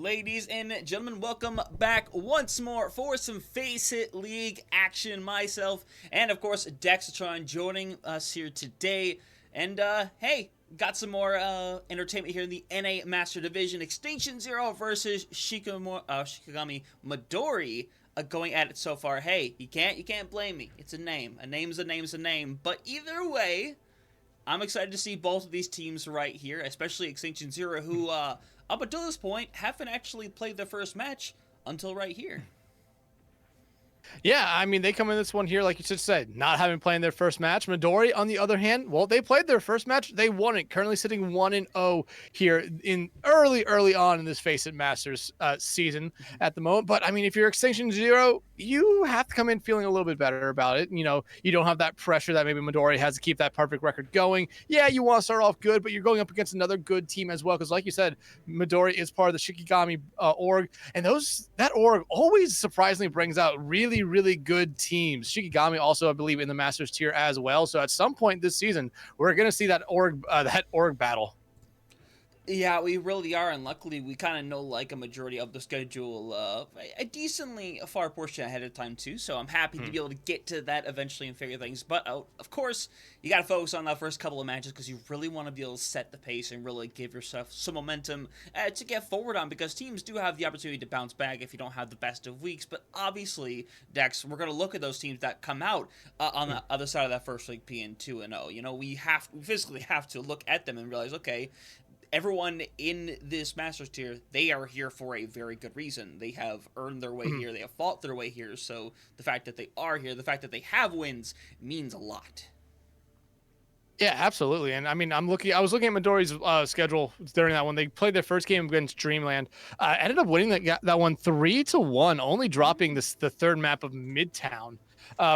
Ladies and gentlemen, welcome back once more for some FaceIt League action. Myself and, of course, Dexatron joining us here today. And, hey, got some more entertainment here in the NA Master Division. Extinction Zero versus Shikigami Midori going at it so far. Hey, you can't blame me. It's a name. A name's a name's a name. But either way, I'm excited to see both of these teams right here, especially Extinction Zero, who, up until this point, haven't actually played their first match until right here. Yeah, I mean, they come in this one here, like you just said, not having played their first match. Midori, on the other hand, well, they played their first match. They won it, currently sitting 1-0 here in early on in this FaceIt Masters season at the moment. But, I mean, if you're Extinction Zero, you have to come in feeling a little bit better about it. You know, you don't have that pressure that maybe Midori has to keep that perfect record going. Yeah, you want to start off good, but you're going up against another good team as well. Because, like you said, Midori is part of the Shikigami org. And that org always surprisingly brings out really good teams. Shikigami also, I believe, in the Masters tier as well. So at some point this season, we're going to see that org battle. Yeah, we really are, and luckily we kind of know like a majority of the schedule a decently far portion ahead of time too, so I'm happy to be able to get to that eventually and figure things. But of course, you got to focus on that first couple of matches because you really want to be able to set the pace and really give yourself some momentum to get forward on, because teams do have the opportunity to bounce back if you don't have the best of weeks. But obviously, Dex, we're going to look at those teams that come out on the other side of that first week being 2-0. You know, we physically have to look at them and realize, okay, everyone in this Masters tier, they are here for a very good reason. They have earned their way here. They have fought their way here. So the fact that they are here, the fact that they have wins, means a lot. Yeah, absolutely. And I mean, I was looking at Midori's schedule during that one. They played their first game against Dreamland, ended up winning that one 3-1, only dropping the third map of Midtown.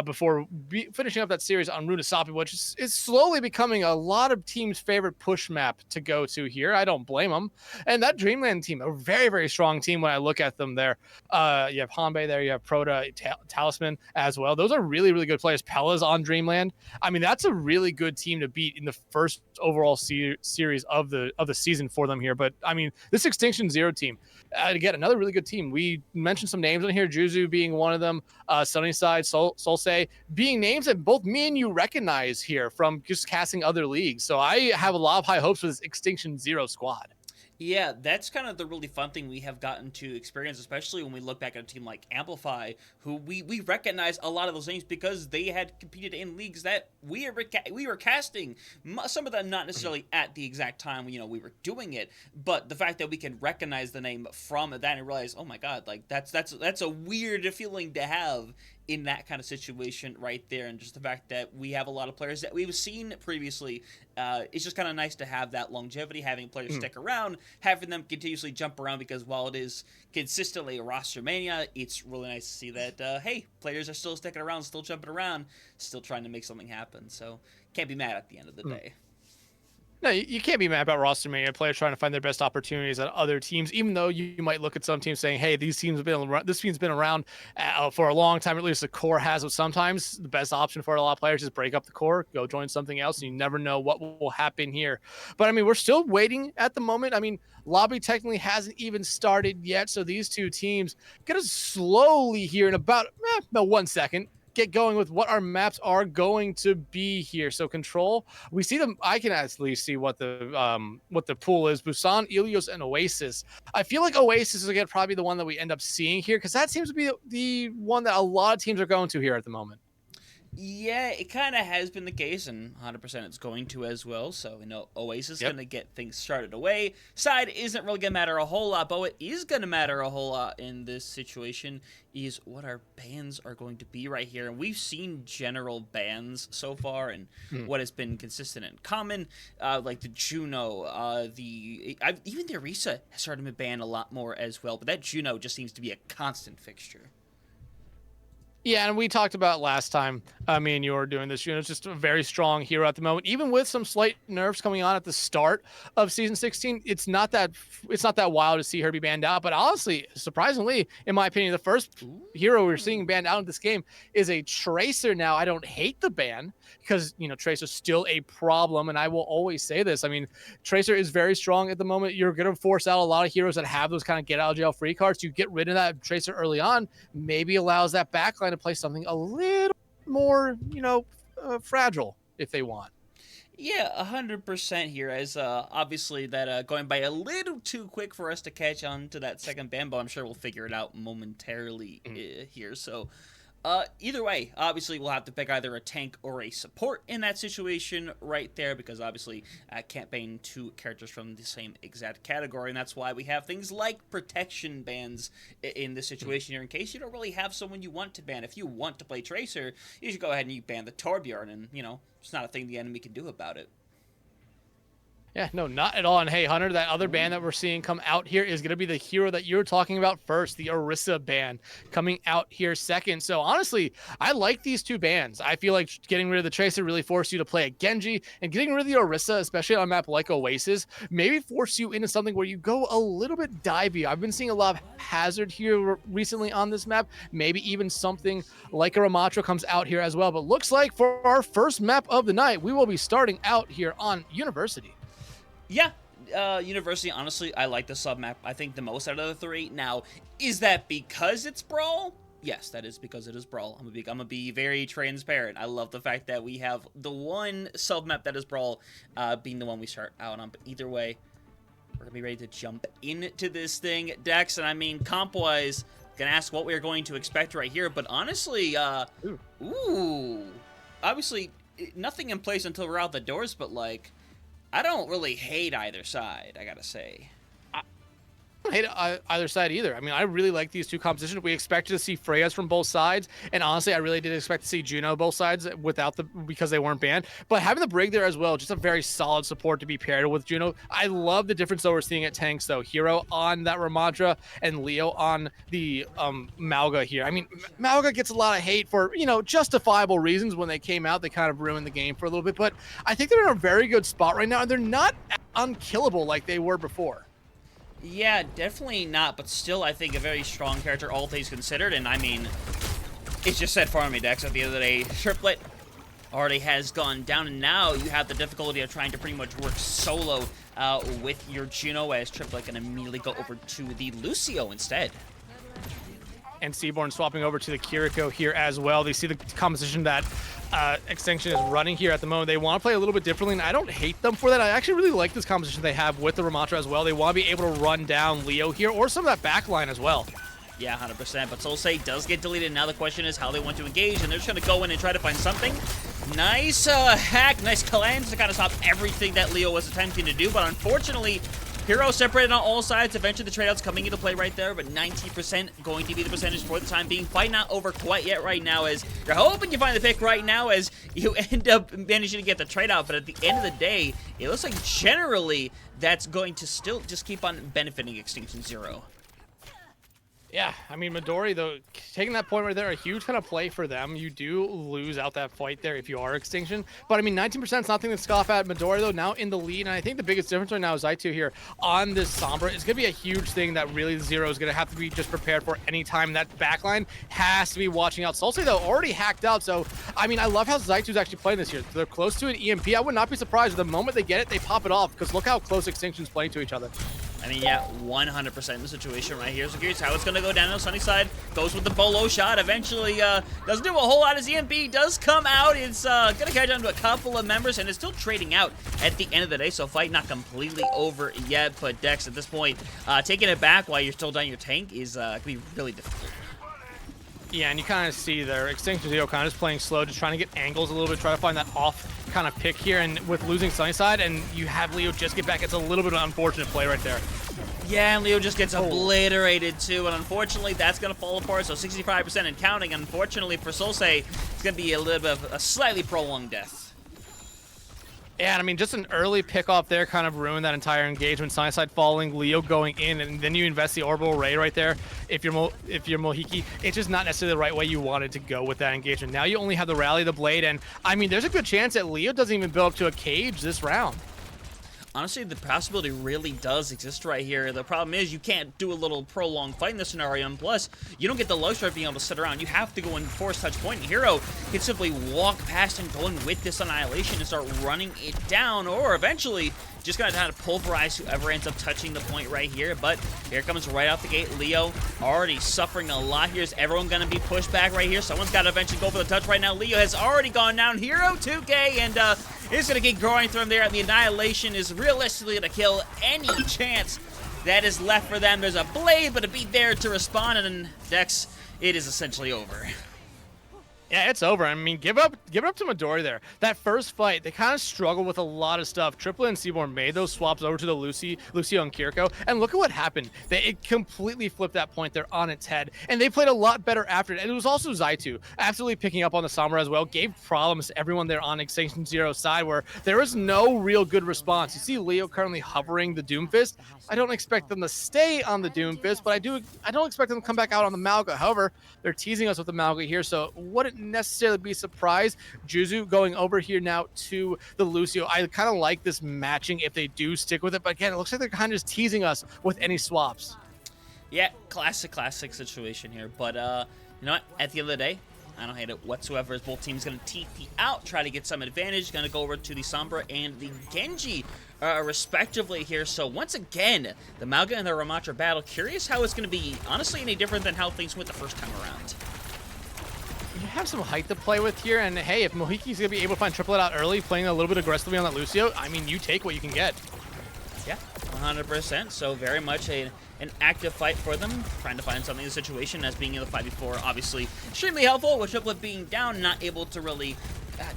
Before finishing up that series on Runasapi, which is slowly becoming a lot of teams' favorite push map to go to here. I don't blame them. And that Dreamland team, a very strong team when I look at them there. You have Hanbei there, you have Proto, Talisman as well. Those are really good players. Pella's on Dreamland. I mean, that's a really good team to beat in the first overall series of the season for them here. But I mean, this Extinction Zero team, again, another really good team. We mentioned some names on here, Juzu being one of them, Sunnyside, Solsei, being names that both me and you recognize here from just casting other leagues. So I have a lot of high hopes for this Extinction Zero squad. Yeah, that's kind of the really fun thing we have gotten to experience, especially when we look back at a team like Amplify, who we recognize a lot of those names because they had competed in leagues that we were casting. Some of them not necessarily at the exact time we were doing it, but the fact that we can recognize the name from that and realize, oh my god, like that's a weird feeling to have in that kind of situation right there. And just the fact that we have a lot of players that we've seen previously, it's just kind of nice to have that longevity, having players stick around, having them continuously jump around, because while it is consistently a roster mania, it's really nice to see that, hey, players are still sticking around, still jumping around, still trying to make something happen. So can't be mad at the end of the day. No, you can't be mad about roster mania, players trying to find their best opportunities at other teams, even though you might look at some teams saying, hey, this team's been around for a long time, or at least the core has. But sometimes the best option for a lot of players is break up the core, go join something else, and you never know what will happen here. But I mean, we're still waiting at the moment. I mean, lobby technically hasn't even started yet, so these two teams gonna slowly here in about 1 second get going with what our maps are going to be here. So control, we see them. I can actually see what the pool is: Busan, Ilios, and Oasis. I feel like Oasis is again probably the one that we end up seeing here, because that seems to be the one that a lot of teams are going to here at the moment. Yeah, it kind of has been the case, and 100% it's going to as well. So, Oasis is going to get things started away. Side isn't really going to matter a whole lot, but what is going to matter a whole lot in this situation is what our bans are going to be right here. And we've seen general bans so far, and what has been consistent and common, like the Juno, even the Arisa has started to ban a lot more as well, but that Juno just seems to be a constant fixture. Yeah, and we talked about last time, me and you were doing this. It's just a very strong hero at the moment. Even with some slight nerfs coming on at the start of season 16, it's not that wild to see her be banned out. But honestly, surprisingly, in my opinion, the first hero we're seeing banned out in this game is a Tracer. Now, I don't hate the ban because Tracer's still a problem, and I will always say this. I mean, Tracer is very strong at the moment. You're going to force out a lot of heroes that have those kind of get out of jail free cards. You get rid of that Tracer early on, maybe allows that backline to play something a little more, fragile if they want. Yeah, 100% here. As obviously that going by a little too quick for us to catch on to that second ban, but I'm sure we'll figure it out momentarily here. So either way, obviously we'll have to pick either a tank or a support in that situation right there, because obviously can't ban two characters from the same exact category, and that's why we have things like protection bans in this situation here, in case you don't really have someone you want to ban. If you want to play Tracer, you should go ahead and you ban the Torbjorn, and it's not a thing the enemy can do about it. Yeah, no, not at all. And hey, Hunter, that other ban that we're seeing come out here is going to be the hero that you're talking about first, the Orisa ban, coming out here second. So honestly, I like these two bans. I feel like getting rid of the Tracer really forced you to play a Genji, and getting rid of the Orisa, especially on a map like Oasis, maybe force you into something where you go a little bit divey. I've been seeing a lot of Hazard here recently on this map. Maybe even something like a Ramatra comes out here as well. But looks like for our first map of the night, we will be starting out here on University. Yeah, University, honestly, I like the sub-map, I think, the most out of the three. Now, is that because it's Brawl? Yes, that is because it is Brawl. I'm gonna be very transparent. I love the fact that we have the one sub-map that is Brawl being the one we start out on. But either way, we're gonna be ready to jump into this thing. Dex, and I mean, comp-wise, gonna ask what we're going to expect right here. But honestly, obviously, nothing in place until we're out the doors, but like, I don't really hate either side, I gotta say. I don't hate either side either. I mean, I really like these two compositions. We expected to see Freyas from both sides, and honestly, I really did expect to see Juno both sides because they weren't banned. But having the Brig there as well, just a very solid support to be paired with Juno. I love the difference that we're seeing at tanks though. Hero on that Ramadra and Leo on the Mauga here. I mean, Mauga gets a lot of hate for justifiable reasons. When they came out, they kind of ruined the game for a little bit, but I think they're in a very good spot right now, and they're not unkillable like they were before. Yeah, definitely not, but still, I think a very strong character, all things considered. And I mean, it's just said for me, Dex. At the end of the day, Triplet already has gone down, and now you have the difficulty of trying to pretty much work solo with your Juno, as Triplet can immediately go over to the Lucio instead. And Seaborn swapping over to the Kiriko here as well. They see the composition that Extinction is running here at the moment. They want to play a little bit differently, and I don't hate them for that. I actually really like this composition they have with the Ramatra as well. They want to be able to run down Leo here, or some of that back line as well. Yeah, 100%, but Solsei does get deleted. Now the question is how they want to engage, and they're just going to go in and try to find something. Nice hack, nice cleanse to kind of stop everything that Leo was attempting to do, but unfortunately, Hero separated on all sides. Eventually, the trade-outs coming into play right there, but 90% going to be the percentage for the time being. Fight not over quite yet right now, as you're hoping you find the pick right now, as you end up managing to get the trade-out. But at the end of the day, it looks like generally that's going to still just keep on benefiting Extinction Zero. Yeah, I mean, Midori, though, taking that point right there, a huge kind of play for them. You do lose out that fight there if you are Extinction. But, I mean, 19% is nothing to scoff at. Midori, though, now in the lead. And I think the biggest difference right now is Zaitu here on this Sombra. It's going to be a huge thing that really Zero is going to have to be just prepared for any time. That backline has to be watching out. Solsei, though, already hacked out. So, I mean, I love how Zaitu's actually playing this here. They're close to an EMP. I would not be surprised. The moment they get it, they pop it off. Because look how close Extinction's playing to each other. I mean, yeah, 100% in the situation right here. So curious how it's going to go down on the sunny side. Goes with the bolo shot. Eventually doesn't do a whole lot as EMP does come out. It's going to catch on to a couple of members, and it's still trading out at the end of the day. So fight not completely over yet. But Dex, at this point, taking it back while you're still down your tank is going to be really difficult. Yeah, and you kind of see there, Extinction Zero kind of just playing slow, just trying to get angles a little bit, try to find that off kind of pick here, and with losing Sunnyside, and you have Leo just get back, it's a little bit of an unfortunate play right there. Yeah, and Leo just gets obliterated too, and unfortunately that's going to fall apart, so 65% and counting. Unfortunately for Solsei, it's going to be a little bit of a slightly prolonged death. Yeah, and I mean, just an early pickoff there kind of ruined that entire engagement. Sunnyside falling, Leo going in, and then you invest the orbital ray right there. If you're Mohiki, it's just not necessarily the right way you wanted to go with that engagement. Now you only have the rally, the blade, and I mean, there's a good chance that Leo doesn't even build up to a cage this round. Honestly, the possibility really does exist right here. The problem is you can't do a little prolonged fight in this scenario, and plus, you don't get the luxury of being able to sit around. You have to go and force touch point. And Hero can simply walk past and go in with this Annihilation and start running it down, or eventually just gonna try to pulverize whoever ends up touching the point right here. But here comes right out the gate Leo, already suffering a lot here. Is everyone gonna be pushed back right here? Someone's gotta eventually go for the touch right now. Leo has already gone down. Hero 2K, and is gonna get growing through him there, and the Annihilation is realistically gonna kill any chance that is left for them. There's a blade, but a beat there to respond, and then Dex, it is essentially over. Yeah, it's over. I mean, give it up to Midori there. That first fight, they kind of struggled with a lot of stuff. Triple and Seaborn made those swaps over to the Lucio and Kiriko, and look at what happened. It completely flipped that point there on its head, and they played a lot better after it. And it was also Zaitu absolutely picking up on the Sombra as well, gave problems to everyone there on Extinction Zero's side, where there was no real good response. You see Leo currently hovering the Doomfist. I don't expect them to stay on the Doomfist, but I don't expect them to come back out on the Malga. However, they're teasing us with the Malga here, so wouldn't necessarily be surprised. Juzu going over here now to the Lucio. I kind of like this matching if they do stick with it, but again, it looks like they're kind of just teasing us with any swaps. Yeah, classic situation here, but you know what, at the end of the day, I don't hate it whatsoever, as both teams going to TP out, try to get some advantage. Going to go over to the Sombra and the Genji, respectively here. So once again, the Malga and the Ramatra battle. Curious how it's going to be, honestly, any different than how things went the first time around. You have some height to play with here, and hey, if Mohiki's going to be able to find triplet out early, playing a little bit aggressively on that Lucio, I mean, you take what you can get. Yeah, 100%. So very much an active fight for them, trying to find something in the situation, as being in the fight before, obviously extremely helpful, with triplet being down, not able to really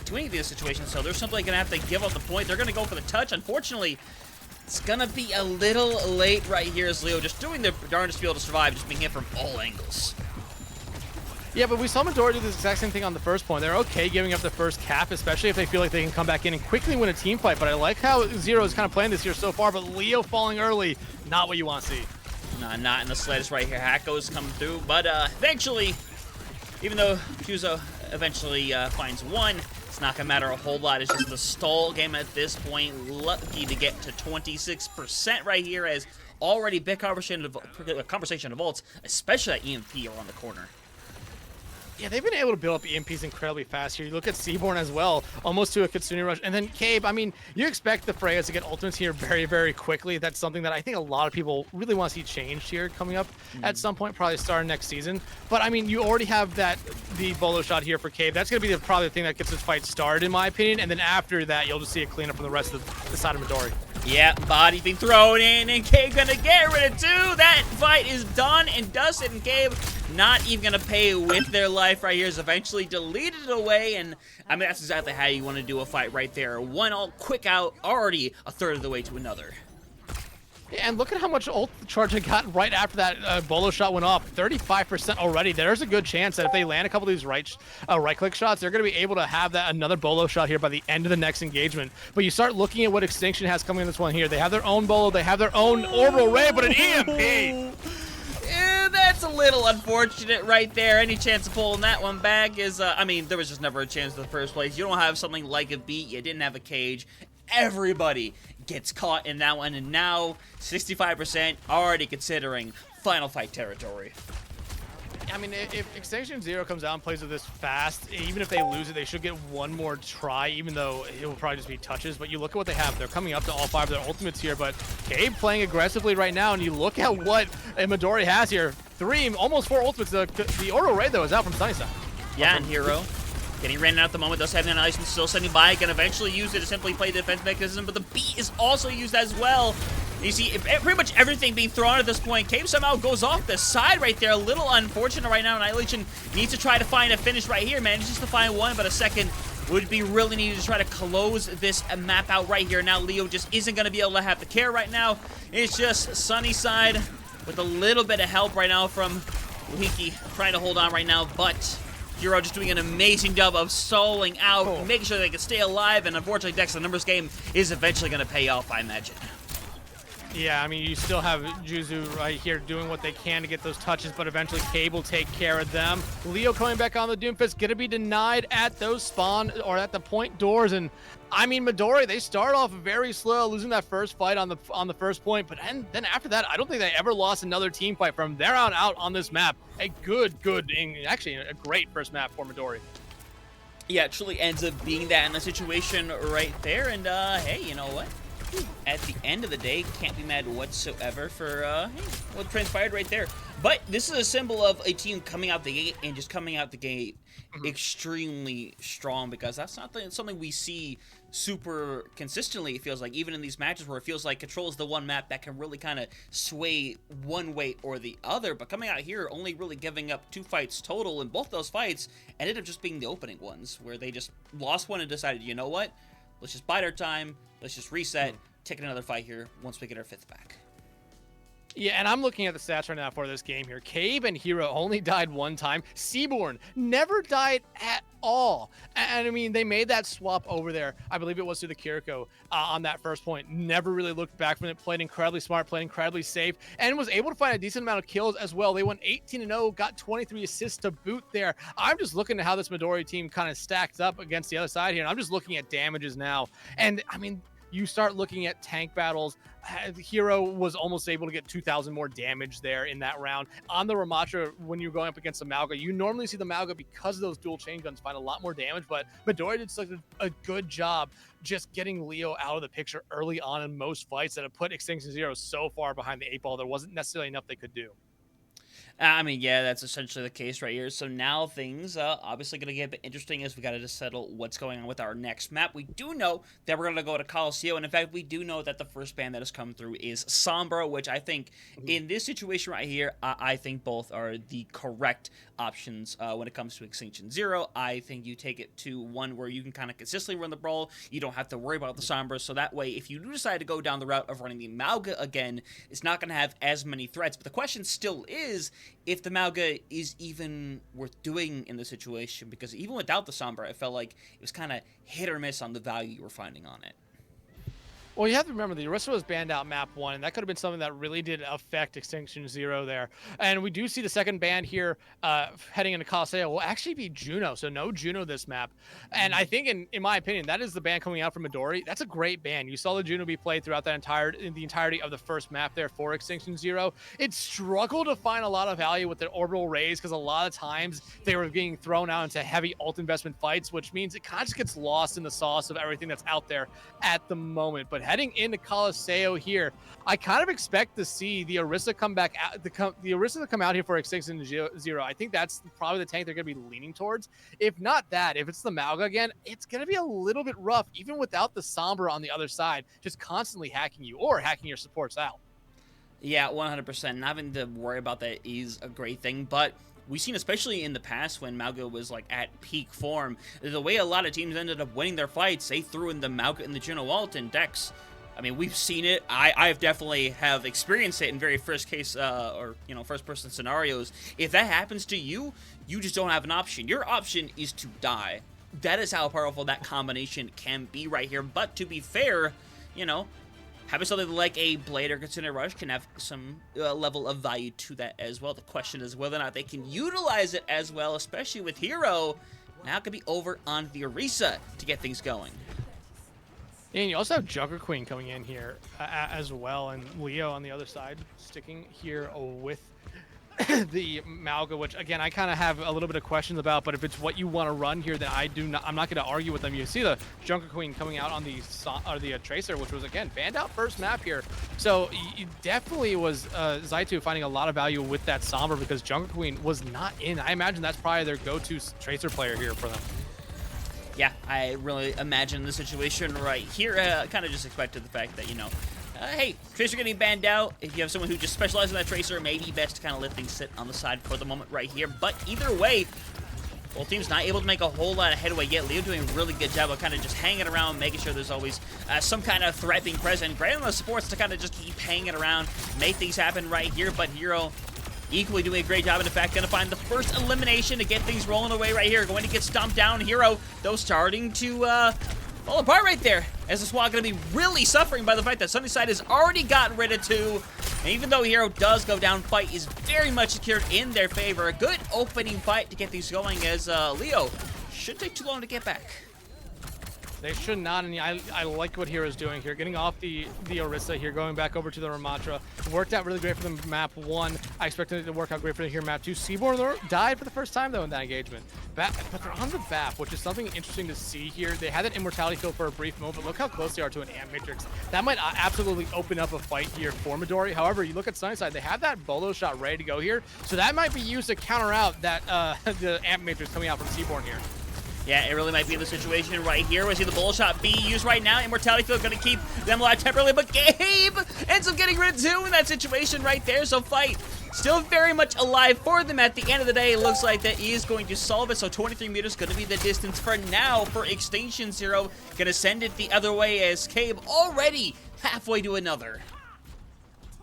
do anything in this situation. So they're simply going to have to give up the point. They're going to go for the touch. Unfortunately, it's going to be a little late right here, as Leo just doing their darndest to be able to survive, just being hit from all angles. Yeah, but we saw Midori do the exact same thing on the first point. They're okay giving up the first cap, especially if they feel like they can come back in and quickly win a team fight. But I like how Zero is kind of playing this here so far, but Leo falling early, not what you want to see. Nah, not in the slightest right here. Hacko's coming through, but eventually, even though Fuso eventually finds one, it's not going to matter a whole lot. It's just the stall game at this point. Lucky to get to 26% right here, as already big conversation of ults, especially that EMP around the corner. Yeah, they've been able to build up EMPs incredibly fast here. You look at Seaborn as well, almost to a Kitsune Rush. And then Cabe, I mean, you expect the Freya's to get ultimates here very, very quickly. That's something that I think a lot of people really want to see changed here coming up at some point, probably starting next season. But, I mean, you already have the bolo shot here for Cabe. That's going to be probably the thing that gets this fight started, in my opinion. And then after that, you'll just see a cleanup from the rest of the side of Midori. Yeah, body being thrown in, and Cabe gonna get rid of two. That fight is done and dusted, and Cabe not even gonna pay with their life right here. Is eventually deleted away, and I mean, that's exactly how you want to do a fight right there. One all quick out, already a third of the way to another. Yeah, and look at how much ult charge I got right after that bolo shot went off. 35% already. There's a good chance that if they land a couple of these right-click shots, they're going to be able to have another bolo shot here by the end of the next engagement. But you start looking at what Extinction has coming in this one here. They have their own bolo. They have their own orbital ray, but an EMP. Yeah, that's a little unfortunate right there. Any chance of pulling that one back is, I mean, there was just never a chance in the first place. You don't have something like a beat. You didn't have a cage. Everybody gets caught in that one, and now 65% already considering final fight territory. I mean, if Extinction Zero comes out and plays with this fast, even if they lose it, they should get one more try, even though it will probably just be touches. But you look at what they have. They're coming up to all 5 of their ultimates here, but Cabe playing aggressively right now, and you look at what Midori has here. 3, almost 4 ultimates. The Oro Ray, though, is out from Sunnyside. Yeah, and Hero getting ran out at the moment, does have an annihilation still sending by, can eventually use it to simply play the defense mechanism, but the beat is also used as well. You see, pretty much everything being thrown at this point. Cabe somehow goes off the side right there. A little unfortunate right now. Annihilation needs to try to find a finish right here. Manages to find one, but a second would be really needed to try to close this map out right here. Now Leo just isn't going to be able to have the care right now. It's just Sunnyside with a little bit of help right now from Uhiki trying to hold on right now, but Hero just doing an amazing job of stalling out, making sure they can stay alive, and unfortunately, Dex, the numbers game is eventually going to pay off, I imagine. Yeah, I mean, you still have Juzu right here doing what they can to get those touches, but eventually Cade will take care of them. Leo coming back on the Doomfist, going to be denied at those spawn or at the point doors. And I mean, Midori, they start off very slow, losing that first fight on the first point, but then after that, I don't think they ever lost another team fight from there on out on this map. A good, actually a great first map for Midori. Yeah, it truly ends up being that in the situation right there. And hey, you know what? At the end of the day, can't be mad whatsoever for hey, what transpired right there. But this is a symbol of a team coming out the gate and just coming out the gate extremely strong, because that's not something we see super consistently, it feels like, even in these matches where it feels like Control is the one map that can really kind of sway one way or the other. But coming out here, only really giving up 2 fights total, and both those fights ended up just being the opening ones, where they just lost one and decided, you know what, let's just bide our time. Let's just reset, take another fight here once we get our 5th back. Yeah, and I'm looking at the stats right now for this game here. Cave and Hero only died 1 time. Seaborn never died at all. And I mean, they made that swap over there. I believe it was to the Kiriko on that first point. Never really looked back from it. Played incredibly smart, played incredibly safe, and was able to find a decent amount of kills as well. They went 18-0, got 23 assists to boot there. I'm just looking at how this Midori team kind of stacks up against the other side here, and I'm just looking at damages now. And I mean, you start looking at tank battles. Hero was almost able to get 2,000 more damage there in that round. On the Ramatra, when you're going up against the Malga, you normally see the Malga, because of those dual chain guns, find a lot more damage, but Midori did such a good job just getting Leo out of the picture early on in most fights that have put Extinction Zero so far behind the 8 ball. There wasn't necessarily enough they could do. I mean, yeah, that's essentially the case right here. So now things obviously going to get a bit interesting, as we got to just settle what's going on with our next map. We do know that we're going to go to Colosseo, and in fact, we do know that the first ban that has come through is Sombra, which I think in this situation right here, I think both are the correct options when it comes to Extinction Zero. I think you take it to one where you can kind of consistently run the brawl. You don't have to worry about the Sombra, so that way, if you do decide to go down the route of running the Malga again, it's not going to have as many threats. But the question still is, if the Malga is even worth doing in the situation, because even without the Sombra, I felt like it was kind of hit or miss on the value you were finding on it. Well, you have to remember the Orisa was banned out map 1, and that could have been something that really did affect Extinction Zero there. And we do see the second ban here heading into Colosseo will actually be Juno, so no Juno this map. And I think, in my opinion, that is the ban coming out from Midori. That's a great ban. You saw the Juno be played throughout the entirety of the first map there for Extinction Zero. It struggled to find a lot of value with the orbital rays, because a lot of times they were being thrown out into heavy ult investment fights, which means it kind of just gets lost in the sauce of everything that's out there at the moment. But heading into Colosseo here, I kind of expect to see the Orisa come back out, the Orisa to come out here for Extinction Zero. I think that's probably the tank they're going to be leaning towards. If not that, if it's the Malga again, it's going to be a little bit rough, even without the Sombra on the other side, just constantly hacking you or hacking your supports out. Yeah, 100%. Not having to worry about that is a great thing, but we've seen, especially in the past when Malga was like at peak form, the way a lot of teams ended up winning their fights, they threw in the Malga and the Juno ult and Dex. I mean, we've seen it. I've definitely have experienced it in very first case or, you know, first person scenarios. If that happens to you, you just don't have an option. Your option is to die. That is how powerful that combination can be right here. But to be fair, you know, having something like a Blade or Katsuna Rush can have some level of value to that as well. The question is whether or not they can utilize it as well, especially with Hero. Now it could be over on the Orisa to get things going. And you also have Junker Queen coming in here as well, and Leo on the other side sticking here with the Malga, which again I kind of have a little bit of questions about, but if it's what you want to run here, then I'm not going to argue with them. You see the Junker Queen coming out on the Tracer, which was again banned out first map here, so it definitely was Zaitu finding a lot of value with that Sombra, because Junker Queen was not in. I imagine that's probably their go-to Tracer player here for them. Yeah, I really imagine the situation right here. Kind of just expected the fact that, you know, hey, Tracer getting banned out. If you have someone who just specializes in that Tracer, maybe best to kind of let things sit on the side for the moment right here. But either way, both teams not able to make a whole lot of headway yet. Leo doing a really good job of kind of just hanging around, making sure there's always some kind of threat being present. Granting the supports to kind of just keep hanging around, make things happen right here. But Hero equally doing a great job. In fact, going to find the first elimination to get things rolling away right here. Going to get stomped down. Hero, though, starting to fall apart right there. As the SWAT going to be really suffering by the fact that Sunnyside has already gotten rid of 2. And even though Hero does go down, fight is very much secured in their favor. A good opening fight to get things going as Leo shouldn't take too long to get back. They should not, and I like what Hero's doing here. Getting off the Orisa here, going back over to the Ramatra. Worked out really great for them map 1. I expected it to work out great for them here map 2. Seaborn died for the first time, though, in that engagement. But they're on the BAP, which is something interesting to see here. They had that immortality field for a brief moment, but look how close they are to an Amp Matrix. That might absolutely open up a fight here for Midori. However, you look at Sunnyside, they have that bolo shot ready to go here, so that might be used to counter out that the Amp Matrix coming out from Seaborn here. Yeah, it really might be the situation right here. We see the bullet shot being used right now. Immortality Field going to keep them alive temporarily, but Gabe ends up getting rid of 2 in that situation right there. So fight still very much alive for them at the end of the day. It looks like that he is going to solve it. So 23 meters going to be the distance for now for Extinction Zero. Going to send it the other way as Gabe already halfway to another.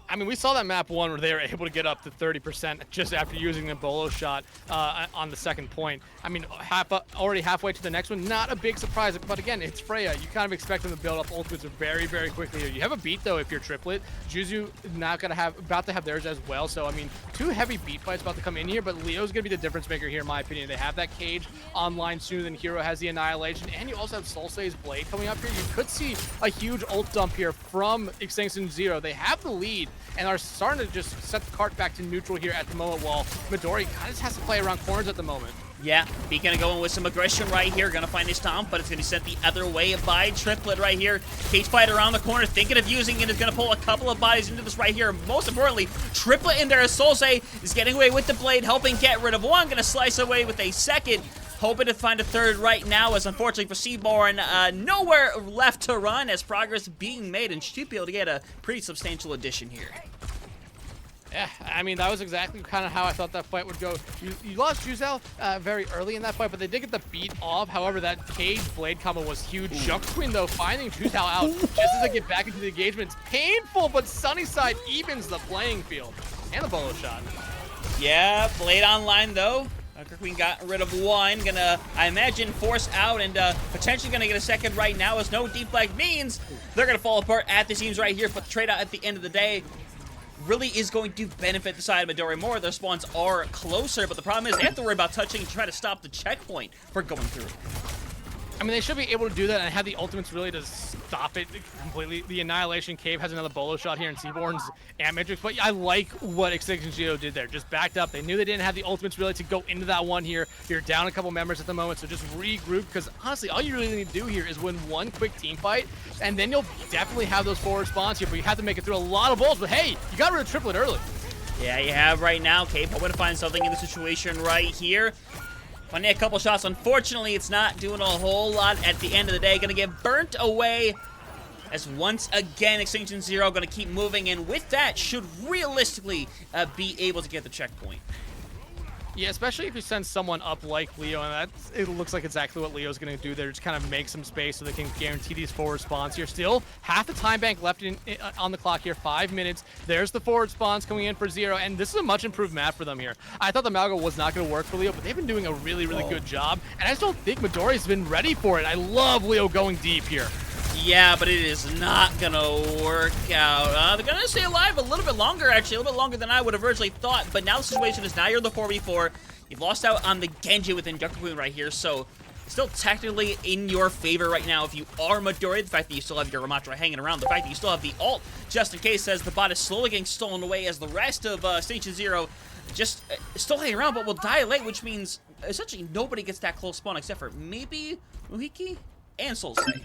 I mean, we saw that map 1 where they were able to get up to 30% just after using the bolo shot on the second point. I mean, already halfway to the next one, not a big surprise. But again, it's Freya. You kind of expect them to build up ultimates very, very quickly here. You have a beat, though, if you're triplet. Juzu not gonna about to have theirs as well. So, I mean, 2 heavy beat fights about to come in here, but Leo's going to be the difference maker here, in my opinion. They have that cage online sooner than Hero has the Annihilation, and you also have Solsei's Blade coming up here. You could see a huge ult dump here from Extinction Zero. They have the lead and are starting to just set the cart back to neutral here at the moment, while Midori kind of just has to play around corners at the moment. Yeah, be gonna go in with some aggression right here. Gonna find his stomp, but it's gonna be sent the other way by Triplet right here. Cage fight around the corner, thinking of using it, is gonna pull a couple of bodies into this right here. Most importantly, Triplet in there as Solsei is getting away with the blade, helping get rid of 1. Gonna slice away with a second. Hoping to find a third right now, as unfortunately for Seaborn, nowhere left to run as progress being made, and should be able to get a pretty substantial addition here. Yeah, I mean, that was exactly kind of how I thought that fight would go. You lost Juzel very early in that fight, but they did get the beat off. However, that cage blade combo was huge. Junk Queen, though, finding Juzel out just as they get back into the engagement. It's painful, but Sunnyside evens the playing field. And the bolo shot. Yeah, blade online, though. Queen got rid of 1. Gonna, I imagine, force out and potentially gonna get a second right now, as no deep flag means they're gonna fall apart at the seams right here. But the trade out at the end of the day really is going to benefit the side of Midori more. Their spawns are closer, but the problem is they have to worry about touching and try to stop the checkpoint for going through. I mean, they should be able to do that and have the ultimates really to stop it completely. The Annihilation Cave has another bolo shot here in Seaborn's Amp Matrix, but I like what Extinction Geo did there. Just backed up. They knew they didn't have the ultimates really to go into that one here. You're down a couple members at the moment, so just regroup, because honestly, all you really need to do here is win 1 quick team fight, and then you'll definitely have those forward spawns here, but you have to make it through a lot of balls. But hey, you got rid of Triplet early. Yeah, you have right now. Cape hoping to find something in the situation right here. Finding a couple shots. Unfortunately, it's not doing a whole lot at the end of the day. Going to get burnt away as once again Extinction Zero going to keep moving, and with that should realistically be able to get the checkpoint. Yeah, especially if you send someone up like Leo, and it looks like exactly what Leo's going to do there. Just kind of make some space so they can guarantee these forward spawns here. Still, half the time bank left on the clock here, 5 minutes. There's the forward spawns coming in for Zero, and this is a much improved map for them here. I thought the Malgo was not going to work for Leo, but they've been doing a really, really good job, and I just don't think Midori's been ready for it. I love Leo going deep here. Yeah, but it is not gonna work out. They're gonna stay alive a little bit longer, actually, a little bit longer than I would have originally thought. But now the situation is, now you're the 4v4. You've lost out on the Genji within Yakubu right here, so still technically in your favor right now if you are Midori. The fact that you still have your Ramatra hanging around, the fact that you still have the ult just in case, as the bot is slowly getting stolen away, as the rest of Extinction Zero just still hanging around, but will die late, which means essentially nobody gets that close spawn except for maybe Muhiki and Solsei.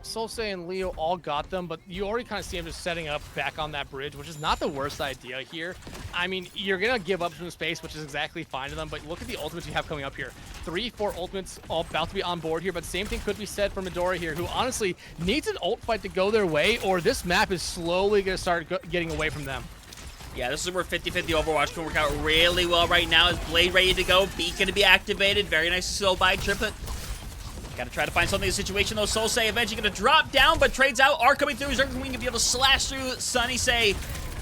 Solsei and Leo all got them, but you already kind of see them just setting up back on that bridge, which is not the worst idea here. I mean, you're going to give up some space, which is exactly fine to them, but look at the ultimates you have coming up here. 3-4 ultimates all about to be on board here, but same thing could be said for Midori here, who honestly needs an ult fight to go their way, or this map is slowly going to start getting away from them. Yeah, this is where 50-50 Overwatch can work out really well right now. Is Blade ready to go? Beacon to be activated. Very nice slow by Triplet. Gotta try to find something in the situation, though. Solsei eventually gonna drop down, but trades out. Are coming through. Zerg Queen gonna be able to slash through Sunnyside.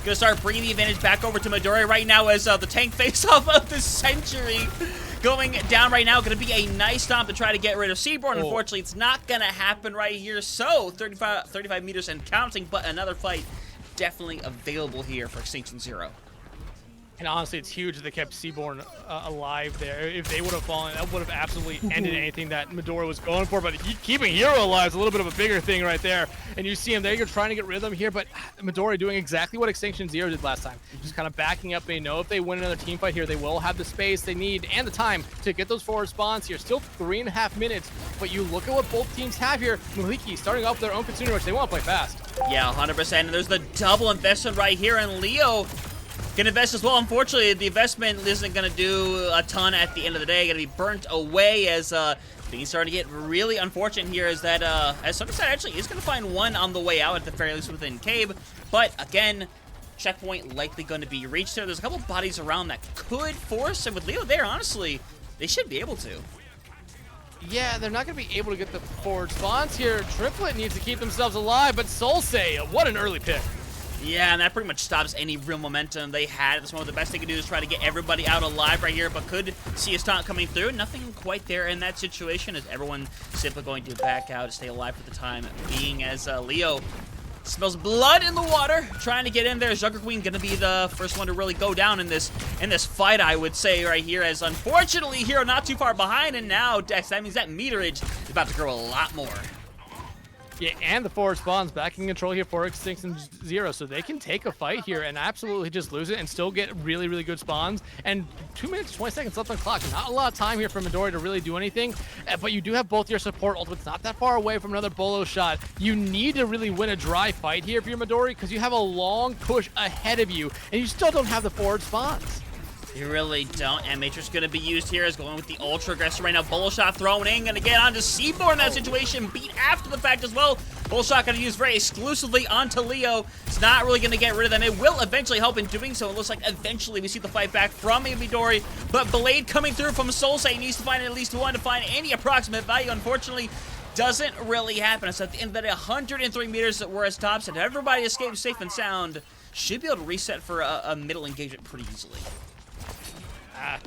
Gonna start bringing the advantage back over to Midori right now as the tank face-off of the century going down right now. Gonna be a nice stomp to try to get rid of Seaborn. Unfortunately, it's not gonna happen right here. So 35 meters and counting, but another fight definitely available here for Extinction Zero. And honestly, it's huge that they kept Seaborn alive there. If they would have fallen, that would have absolutely ended anything that Midori was going for. But keeping Hero alive is a little bit of a bigger thing right there. And you see him there, you're trying to get rid of him here, but Midori doing exactly what Extinction Zero did last time. Just kind of backing up. They know if they win another team fight here, they will have the space they need and the time to get those forward spawns here. Still 3.5 minutes, but you look at what both teams have here. Maliki starting off with their own Kitsune Rush. They want to play fast. Yeah, 100%. And there's the double investment right here, and Leo can invest as well. Unfortunately, the investment isn't going to do a ton at the end of the day. Going to be burnt away as things starting to get really unfortunate here. Is that as Sunnyside actually is going to find one on the way out at the very least within Cave, but again, checkpoint likely going to be reached there. There's a couple bodies around that could force, and with Leo there, honestly, they should be able to. Yeah, they're not going to be able to get the forward spawns here. Triplet needs to keep themselves alive, but Solsei, what an early pick. Yeah, and that pretty much stops any real momentum they had at this moment. The best they could do is try to get everybody out alive right here, but could see a stunt coming through. Nothing quite there in that situation, as everyone simply going to back out to stay alive for the time being, as Leo smells blood in the water, trying to get in there. Junker Queen gonna be the first one to really go down in this fight, I would say, right here, as unfortunately Hero not too far behind, and now Dex, that means that meterage is about to grow a lot more. Yeah, and the forward spawns back in control here for Extinction Zero, so they can take a fight here and absolutely just lose it and still get really, really good spawns. And 2 minutes, 20 seconds left on the clock. Not a lot of time here for Midori to really do anything, but you do have both your support ultimates not that far away from another bolo shot. You need to really win a dry fight here if you're Midori, because you have a long push ahead of you, and you still don't have the forward spawns. You really don't, and Matrix going to be used here as going with the Ultra Aggressor right now. Bullet Shot thrown in, going to get onto Seaborn in that situation, beat after the fact as well. Bullet Shot going to use very exclusively onto Leo. It's not really going to get rid of them. It will eventually help in doing so. It looks like eventually we see the fight back from Midori, but Blade coming through from Solsei needs to find at least one to find any approximate value. Unfortunately, doesn't really happen. So at the end of the day, 103 meters that were as tops, and everybody escapes safe and sound. Should be able to reset for a middle engagement pretty easily.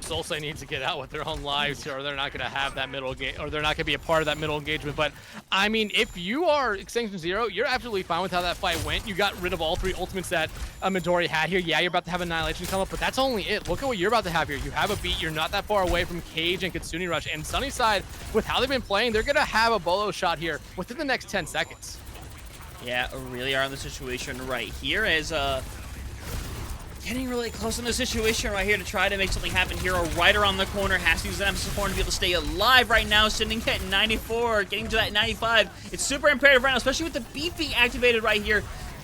Solsei needs to get out with their own lives here, or they're not going to have that middle game, or they're not going to be a part of that middle engagement. But I mean, if you are Extinction Zero, you're absolutely fine with how that fight went. You got rid of all three ultimates that Midori had here. Yeah, you're about to have Annihilation come up, but that's only it. Look at what you're about to have here. You have a beat. You're not that far away from Cage and Kitsune Rush. And Sunnyside, with how they've been playing, they're going to have a bolo shot here within the next 10 seconds. Yeah, really are in the situation right here as getting really close in the situation right here to try to make something happen. Hero right around the corner, has to use that emphasis horn to be able to stay alive right now, sitting at 94, getting to that 95. It's super imperative right now, especially with the beat being activated right here.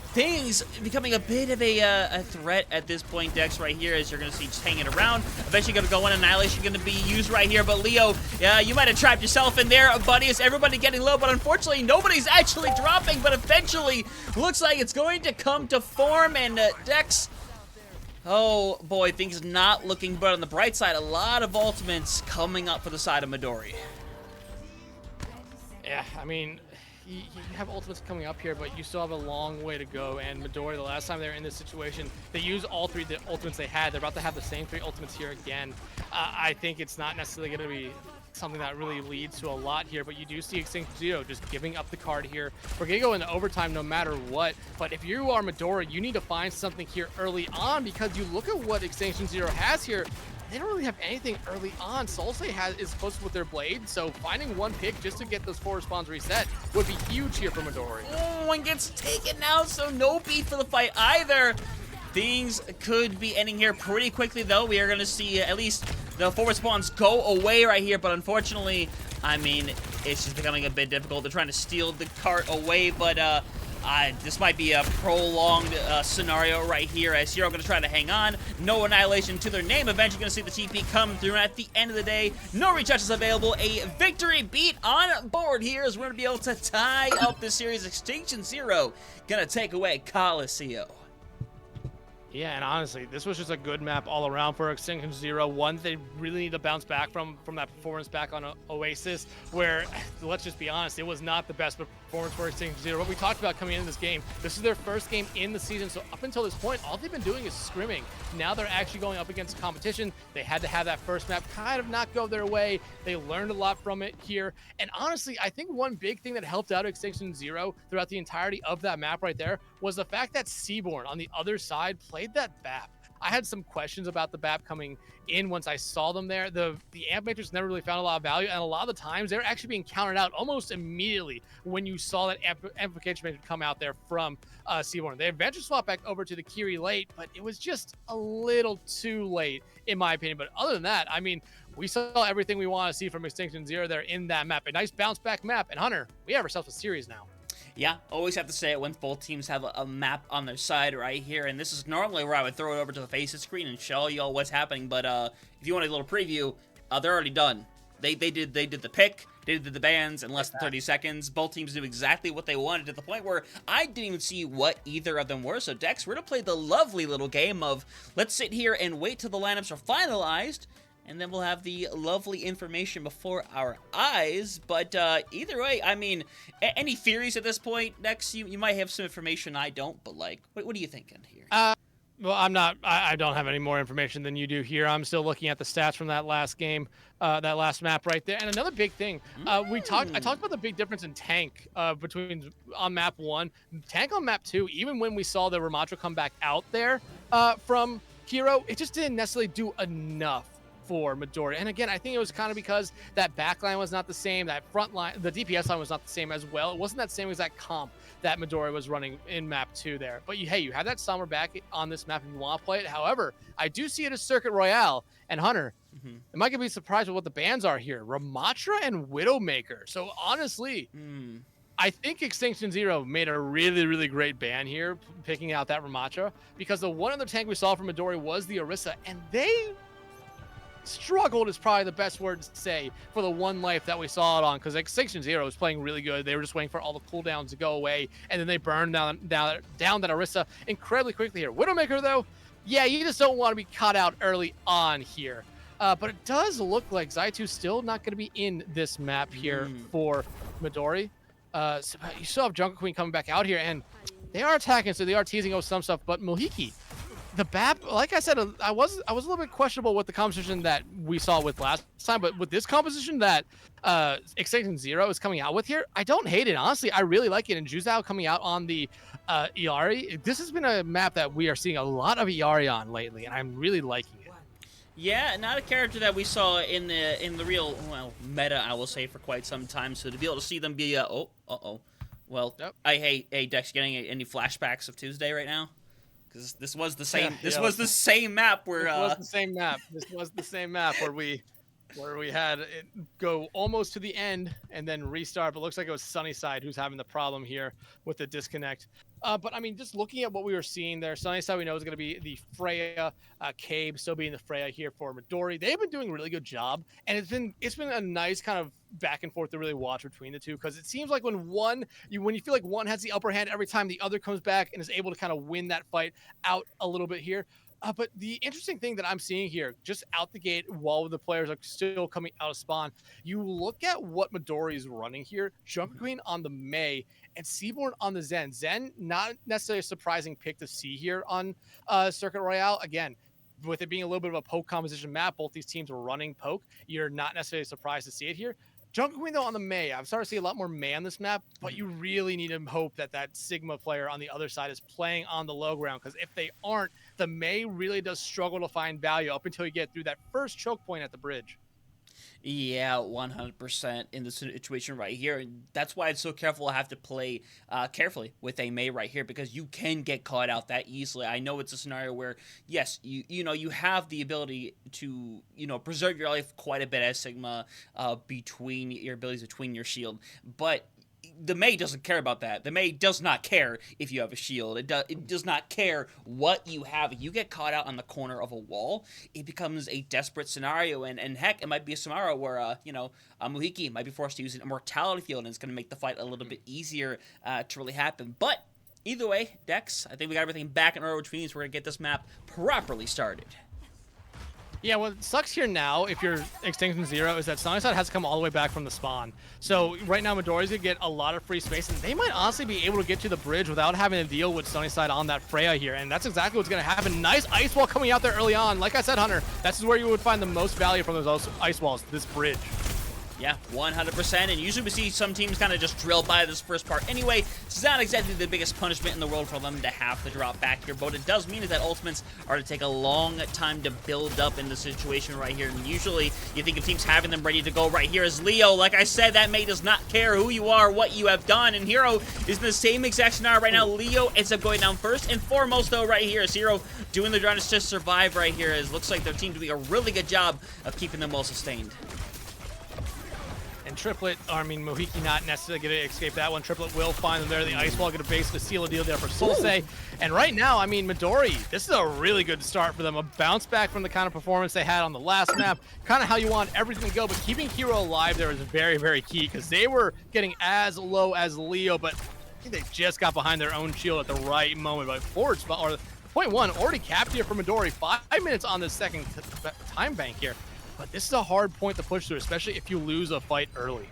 Things becoming a bit of a threat at this point, Dex, right here, as you're going to see just hanging around. Eventually going to go in, Annihilation going to be used right here, but Leo, yeah, you might have trapped yourself in there, buddy. It's everybody getting low, but unfortunately, nobody's actually dropping, but eventually, looks like it's going to come to form, and Dex, oh boy, things not looking good on the bright side. A lot of ultimates coming up for the side of Midori. Yeah, I mean, you have ultimates coming up here, but you still have a long way to go. And Midori, the last time they were in this situation, they used all three the ultimates they had. They're about to have the same three ultimates here again. I think it's not necessarily going to be something that really leads to a lot here, but you do see Extinction Zero just giving up the card here. We're going to go into overtime no matter what, but if you are Midori, you need to find something here early on, because you look at what Extinction Zero has here. They don't really have anything early on. Solsei is close with their blade, so finding one pick just to get those forward spawns reset would be huge here for Midori. Oh, one gets taken now, so no beat for the fight either. Things could be ending here pretty quickly, though. We are going to see at least the forward spawns go away right here, but unfortunately, I mean, it's just becoming a bit difficult. They're trying to steal the cart away, but this might be a prolonged scenario right here, as Hero going to try to hang on. No Annihilation to their name. Eventually going to see the TP come through. At the end of the day, no retouches available. A victory beat on board here, as we're going to be able to tie up this series. Extinction Zero going to take away Coliseum. Yeah, and honestly, this was just a good map all around for Extinction Zero. One, they really need to bounce back from that performance back on Oasis, where, let's just be honest, it was not the best performance for Extinction Zero. What we talked about coming into this game, this is their first game in the season, so up until this point, all they've been doing is scrimming. Now they're actually going up against competition. They had to have that first map kind of not go their way. They learned a lot from it here, and honestly, I think one big thing that helped out Extinction Zero throughout the entirety of that map right there was the fact that Seaborn on the other side played that BAP. I had some questions about the BAP coming in once I saw them there. The amp matrix never really found a lot of value, and a lot of the times they're actually being countered out almost immediately when you saw that amplification matrix come out there from Seaborn. They eventually swapped back over to the Kiri late, but it was just a little too late in my opinion. But other than that, I mean, we saw everything we want to see from Extinction Zero there in that map. A nice bounce back map, and Hunter, we have ourselves a series now. Yeah, always have to say it when both teams have a map on their side right here, and this is normally where I would throw it over to the FaceIt screen and show y'all what's happening, but if you want a little preview, they're already done. They did the pick, they did the bans in less than 30 seconds. Both teams knew exactly what they wanted to the point where I didn't even see what either of them were. So Dex, we're going to play the lovely little game of let's sit here and wait till the lineups are finalized, and then we'll have the lovely information before our eyes. But either way, I mean, any theories at this point? Next, you might have some information I don't, but like, what are you thinking here? Well, I don't have any more information than you do here. I'm still looking at the stats from that last game, that last map right there. And another big thing, I talked about the big difference in tank between on map 1, tank on map 2. Even when we saw the Ramatra come back out there from Hero, it just didn't necessarily do enough for Midori. And again, I think it was kind of because that backline was not the same, that front line, the DPS line was not the same as well. It wasn't that same exact comp that Midori was running in map 2 there. But you have that summer back on this map if you want to play it. However, I do see it as Circuit Royale. And Hunter, am I going to be surprised with what the bans are here? Ramatra and Widowmaker. So honestly, I think Extinction Zero made a really, really great ban here, picking out that Ramatra, because the one other tank we saw from Midori was the Orisa, and they struggled is probably the best word to say for the one life that we saw it on, because Extinction Zero was playing really good. They were just waiting for all the cooldowns to go away, and then they burned down that Orisa incredibly quickly here. Widowmaker, though, yeah, you just don't want to be caught out early on here. But it does look like Zaitu still not going to be in this map here for Midori. So you still have Jungle Queen coming back out here, and they are attacking, so they are teasing out some stuff, but Mohiki, the BAP, like I said, I was a little bit questionable with the composition that we saw with last time, but with this composition that Extinction Zero is coming out with here, I don't hate it. Honestly, I really like it. And Juzao coming out on the Iari, this has been a map that we are seeing a lot of Iari on lately, and I'm really liking it. Yeah, not a character that we saw in the real, well, meta, I will say, for quite some time. So to be able to see them be, well, yep. Hey, Dex, getting any flashbacks of Tuesday right now? Because this was the same. This was the same map where. This was the same map. This was the same map where we had it go almost to the end and then restart. But it looks like it was Sunnyside who's having the problem here with the disconnect. But I mean, just looking at what we were seeing there, Sunnyside we know is going to be the Freya, Cabe still being the Freya here for Midori. They've been doing a really good job, and it's been a nice kind of back and forth to really watch between the two, because it seems like when you feel like one has the upper hand every time, the other comes back and is able to kind of win that fight out a little bit here. But the interesting thing that I'm seeing here, just out the gate, while the players are still coming out of spawn, you look at what Midori is running here. Jungle Queen on the Mei and Seaborn on the Zen. Zen, not necessarily a surprising pick to see here on Circuit Royale. Again, with it being a little bit of a poke composition map, both these teams were running poke. You're not necessarily surprised to see it here. Jungle Queen, though, on the Mei, I'm starting to see a lot more Mei on this map, but you really need to hope that Sigma player on the other side is playing on the low ground, because if they aren't, the Mei really does struggle to find value up until you get through that first choke point at the bridge. Yeah, 100% in the situation right here. And that's why it's so careful. I have to play carefully with a Mei right here, because you can get caught out that easily. I know it's a scenario where, yes, you have the ability to, preserve your life quite a bit as Sigma between your abilities, between your shield. But the Mei doesn't care about that. The Mei does not care if you have a shield. It does not care what you have. If you get caught out on the corner of a wall, it becomes a desperate scenario. And heck, it might be a scenario where, Muhiki might be forced to use an immortality field, and it's going to make the fight a little bit easier to really happen. But Either way, Dex, I think we got everything back in order, which means we're going to get this map properly started. Yeah, what sucks here now, if you're Extinction Zero, is that Sunnyside has to come all the way back from the spawn. So right now, Midori's gonna get a lot of free space, and they might honestly be able to get to the bridge without having to deal with Sunnyside on that Freya here, and that's exactly what's gonna happen. Nice ice wall coming out there early on. Like I said, Hunter, this is where you would find the most value from those ice walls, this bridge. Yeah, 100%, and usually we see some teams kind of just drill by this first part anyway. It's not exactly the biggest punishment in the world for them to have to drop back here, but what it does mean is that ultimates are to take a long time to build up in the situation right here, and usually you think of teams having them ready to go right here as Leo. Like I said, that mate does not care who you are, what you have done, and Hero is in the same exact scenario right now. Leo ends up going down first and foremost, though, right here is Hero doing the darndest to survive right here, as looks like their team doing a really good job of keeping them well sustained. And Triplet, I mean, Mohiki not necessarily going to escape that one. Triplet will find them there. The ice wall going to basically seal a deal there for Solse. And right now, I mean, Midori, this is a really good start for them. A bounce back from the kind of performance they had on the last map. Kind of how you want everything to go, but keeping Hero alive there is very, very key because they were getting as low as Leo, but they just got behind their own shield at the right moment. But forward spot, or point one, already capped here for Midori. 5 minutes on the second time bank here. But this is a hard point to push through, especially if you lose a fight early.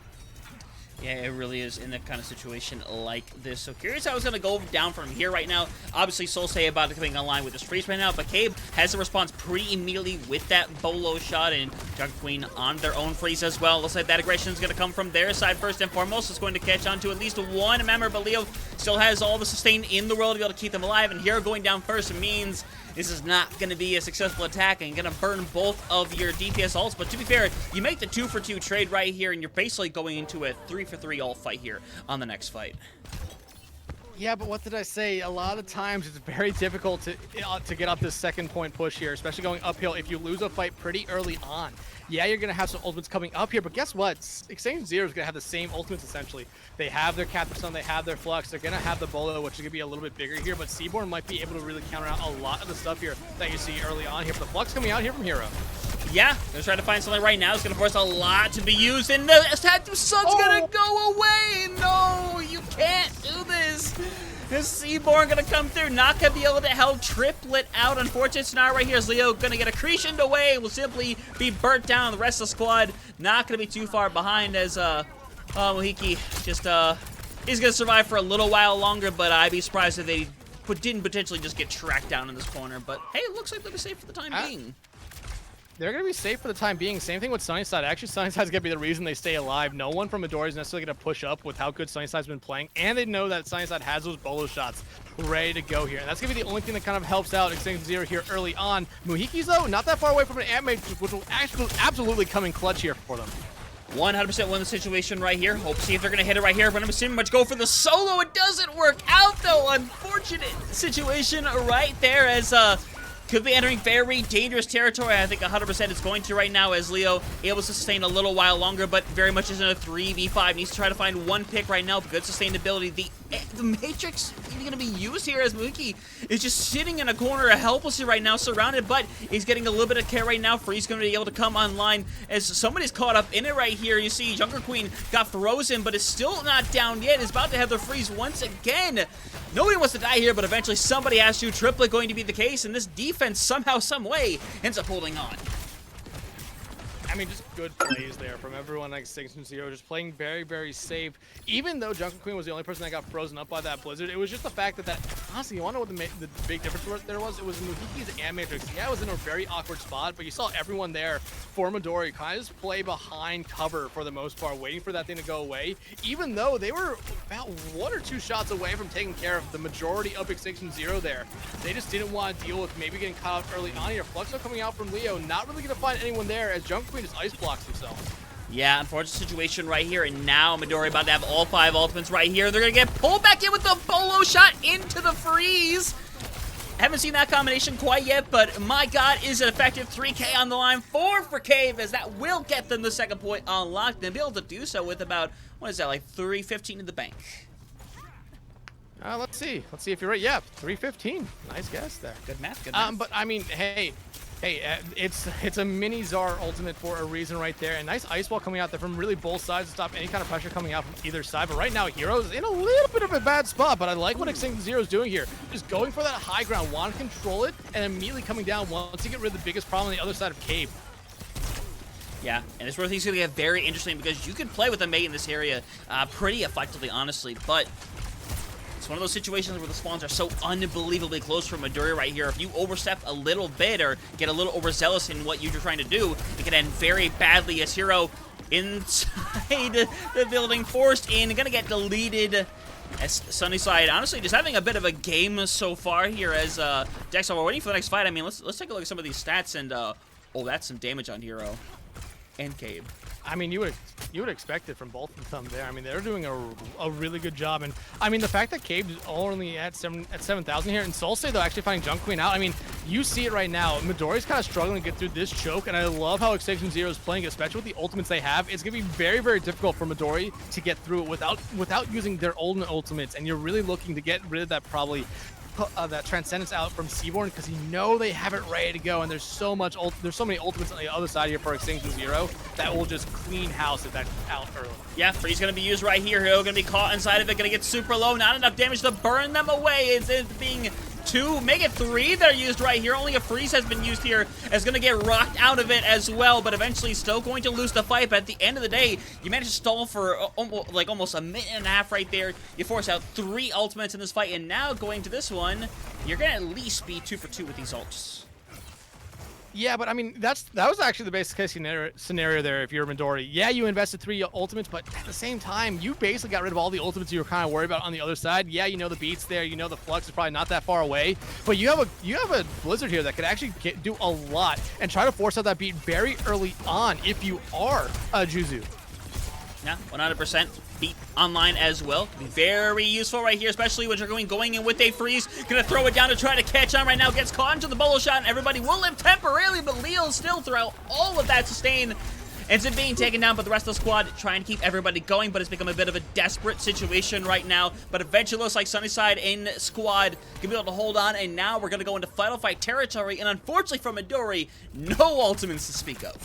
Yeah, it really is in that kind of situation like this. So curious how it's going to go down from here right now. Obviously, Solse about to coming online with this freeze right now, but Cabe has the response pretty immediately with that bolo shot, and Jungle Queen on their own freeze as well. Looks like that aggression is going to come from their side first and foremost. It's going to catch on to at least one member, but Leo still has all the sustain in the world to be able to keep them alive, and here going down first means this is not going to be a successful attack and going to burn both of your DPS ults. But to be fair, you make the 2-for-2 trade right here, and you're basically going into a 3-for-3 ult fight here on the next fight. Yeah, but what did I say? A lot of times it's very difficult to get up this second point push here, especially going uphill if you lose a fight pretty early on. Yeah, you're going to have some ultimates coming up here, but guess what? Extinction Zero is going to have the same ultimates, essentially. They have their Captive Sun, they have their Flux, they're going to have the Bolo, which is going to be a little bit bigger here, but Seaborn might be able to really counter out a lot of the stuff here that you see early on here. But the Flux coming out here from Hero. Yeah, they're trying to find something right now. It's going to force a lot to be used, and the Captive Sun's going to go away! No, you can't do this! This Seaborn gonna come through, not gonna be able to help Triplet out. Unfortunate scenario right here is Leo gonna get accretioned away, will simply be burnt down. The rest of the squad not gonna be too far behind as Mohiki just is gonna survive for a little while longer, but I'd be surprised if they didn't potentially just get tracked down in this corner. But hey, it looks like they'll be safe for the time being. They're going to be safe for the time being. Same thing with Sunnyside. Actually, Sunnyside's going to be the reason they stay alive. No one from Midori is necessarily going to push up with how good Sunnyside's been playing. And they know that Sunnyside has those bolo shots ready to go here. And that's going to be the only thing that kind of helps out Extinction Zero here early on. Mohiki's, though, not that far away from an Ant-Mage, which will actually absolutely come in clutch here for them. 100% win the situation right here. Hope to see if they're going to hit it right here. But I'm assuming much go for the solo. It doesn't work out, though. Unfortunate situation right there as could be entering very dangerous territory. I think 100% it's going to right now as Leo able to sustain a little while longer, but very much is in a 3v5. Needs to try to find one pick right now. Good sustainability. The Matrix is going to be used here as Muki is just sitting in a corner helplessly right now, surrounded, but he's getting a little bit of care right now. Free's going to be able to come online as somebody's caught up in it right here. You see Jungle Queen got frozen, but is still not down yet. Is about to have the freeze once again. Nobody wants to die here, but eventually somebody has to. Triplet going to be the case, and this defense somehow, some way ends up holding on. I mean, just good plays there from everyone like Extinction Zero, just playing very, very safe. Even though Jungle Queen was the only person that got frozen up by that blizzard, it was just the fact that honestly, you want to know what the big difference there was? It was Mohiki's and Matrix. Yeah, it was in a very awkward spot, but you saw everyone there for Midori kind of just play behind cover for the most part, waiting for that thing to go away, even though they were about 1 or 2 shots away from taking care of the majority of Extinction Zero there. They just didn't want to deal with maybe getting caught out early on here. Fluxo coming out from Leo, not really going to find anyone there as Jungle Queen just ice blocks himself. Yeah, unfortunate situation right here, and now Midori about to have all 5 ultimates right here. They're going to get pulled back in with the bolo shot into the freeze. Haven't seen that combination quite yet, but my god, is it effective. 3K on the line, 4 for Cave, as that will get them the second point unlocked, and be able to do so with about, what is that, like 315 in the bank. Let's see if you're right. Yeah, 315. Nice guess there. Good math, good math. But I mean, hey, Hey, it's a mini Czar ultimate for a reason right there. And nice ice wall coming out there from really both sides to stop any kind of pressure coming out from either side. But right now, Hero's in a little bit of a bad spot, but I like what Extinction Zero is doing here. Just going for that high ground, want to control it, and immediately coming down once you get rid of the biggest problem on the other side of Cave. Yeah, and it's where things are going to get very interesting because you can play with a mate in this area pretty effectively, honestly, but it's one of those situations where the spawns are so unbelievably close for Midori right here. If you overstep a little bit or get a little overzealous in what you're trying to do, it can end very badly as Hero inside the building, forced in, gonna get deleted. As Sunnyside, honestly, just having a bit of a game so far here as Dex, while we're waiting for the next fight, I mean, let's take a look at some of these stats and, oh, that's some damage on Hero and Cabe. I mean, you would expect it from both of them there. I mean, they're doing a really good job, and I mean the fact that Cabe's only at 7,000 here, and Solsay though actually finding Junk Queen out. I mean, you see it right now. Midori's kind of struggling to get through this choke, and I love how Extinction Zero is playing, especially with the ultimates they have. It's gonna be very, very difficult for Midori to get through it without using their old ultimates, and you're really looking to get rid of that probably. That Transcendence out from Seaborn because you know they have it ready to go, and there's so many ultimates on the other side here for Extinction Zero that will just clean house if that's out early. Yeah, Freeze gonna be used right here. Hero gonna be caught inside of it, gonna get super low, not enough damage to burn them away. It's being 2, make it 3 that are used right here. Only a Freeze has been used here, as gonna get rocked out of it as well, but eventually still going to lose the fight. But at the end of the day, you managed to stall for almost a minute and a half right there. You force out 3 ultimates in this fight, and now going to this one, you're gonna at least be 2 for 2 with these ults. Yeah, but I mean, that was actually the basic case scenario there if you're Midori. Yeah, you invested 3 ultimates, but at the same time, you basically got rid of all the ultimates you were kind of worried about on the other side. Yeah, you know the beat's there, you know the flux is probably not that far away, but you have a Blizzard here that could actually do a lot and try to force out that beat very early on if you are Juzu. Yeah, 100%. Beat online as well. Be very useful right here, especially when you're going in with a Freeze. Gonna throw it down to try to catch on right now. Gets caught into the bolo shot, and everybody will live temporarily, but Leo still throughout all of that sustain ends up being taken down, but the rest of the squad trying to keep everybody going, but it's become a bit of a desperate situation right now. But eventually looks like Sunnyside in squad gonna be able to hold on, and now we're gonna go into final fight territory, and unfortunately for Midori, no ultimates to speak of.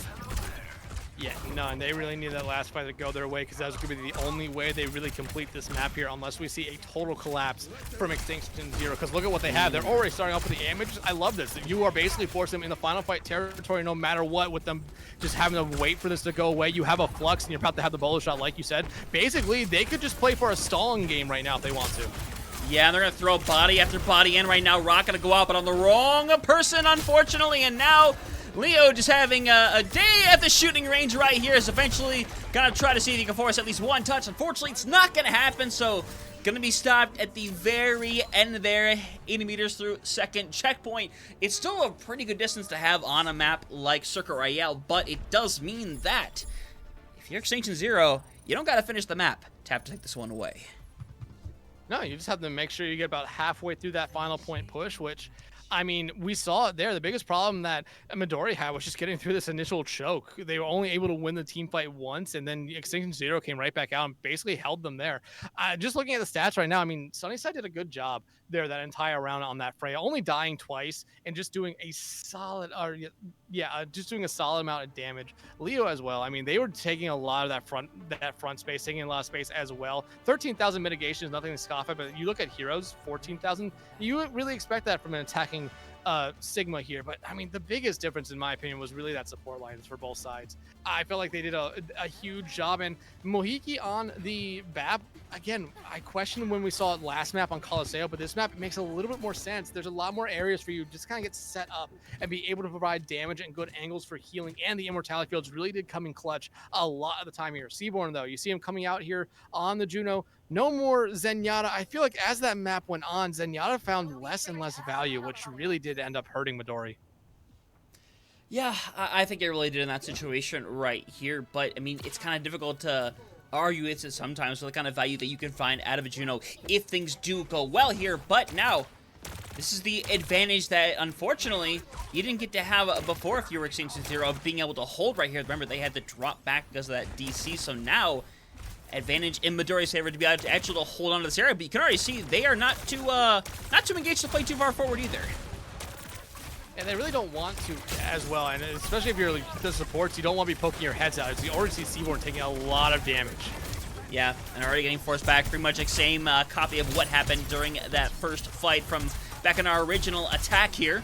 Yeah, none. They really need that last fight to go their way because that's going to be the only way they really complete this map here unless we see a total collapse from Extinction Zero. Because look at what they have. They're already starting off with the damage. I love this. You are basically forcing them in the final fight territory no matter what, with them just having to wait for this to go away. You have a flux and you're about to have the bolo shot like you said. Basically, they could just play for a stalling game right now if they want to. Yeah, and they're going to throw body after body in right now. Rock going to go out, but on the wrong person, unfortunately. And now Leo just having a day at the shooting range right here is eventually going to try to see if he can force at least one touch. Unfortunately, it's not going to happen, so going to be stopped at the very end there, 80 meters through second checkpoint. It's still a pretty good distance to have on a map like Circuit Royale, but it does mean that if you're Extinction Zero, you don't got to finish the map to have to take this one away. No, you just have to make sure you get about halfway through that final point push, which, I mean, we saw it there. The biggest problem that Midori had was just getting through this initial choke. They were only able to win the team fight once, and then Extinction Zero came right back out and basically held them there. Just looking at the stats right now, I mean, Sunnyside did a good job there that entire round on that fray, only dying twice and just doing a solid, just doing a solid amount of damage. Leo as well. I mean, they were taking a lot of that front space, taking a lot of space as well. 13,000 mitigation is nothing to scoff at, but you look at Heroes, 14,000. You would really expect that from an attacking Sigma here, but I mean the biggest difference in my opinion was really that support lines for both sides. I felt like they did a huge job, and Mohiki on the BAP, again, I questioned when we saw it last map on Colosseo, but this map it makes a little bit more sense. There's a lot more areas for you to just kind of get set up and be able to provide damage and good angles for healing, and the immortality fields really did come in clutch a lot of the time here. Seaborn though, you see him coming out here on the Juno. No more Zenyatta. I feel like as that map went on, Zenyatta found less and less value, which really did end up hurting Midori. Yeah, I think it really did in that situation right here, but I mean, it's kind of difficult to argue it sometimes for the kind of value that you can find out of a Juno if things do go well here, but now this is the advantage that, unfortunately, you didn't get to have before if you were Extinction Zero, of being able to hold right here. Remember, they had to drop back because of that DC, so now advantage in Midori's favor to be able to actually hold on to this area, but you can already see they are not too engaged to play too far forward either. And they really don't want to as well, and especially if you're like, the supports, you don't want to be poking your heads out. As you already see Seaborn taking a lot of damage. Yeah, and already getting forced back, pretty much the same copy of what happened during that first fight from back in our original attack here.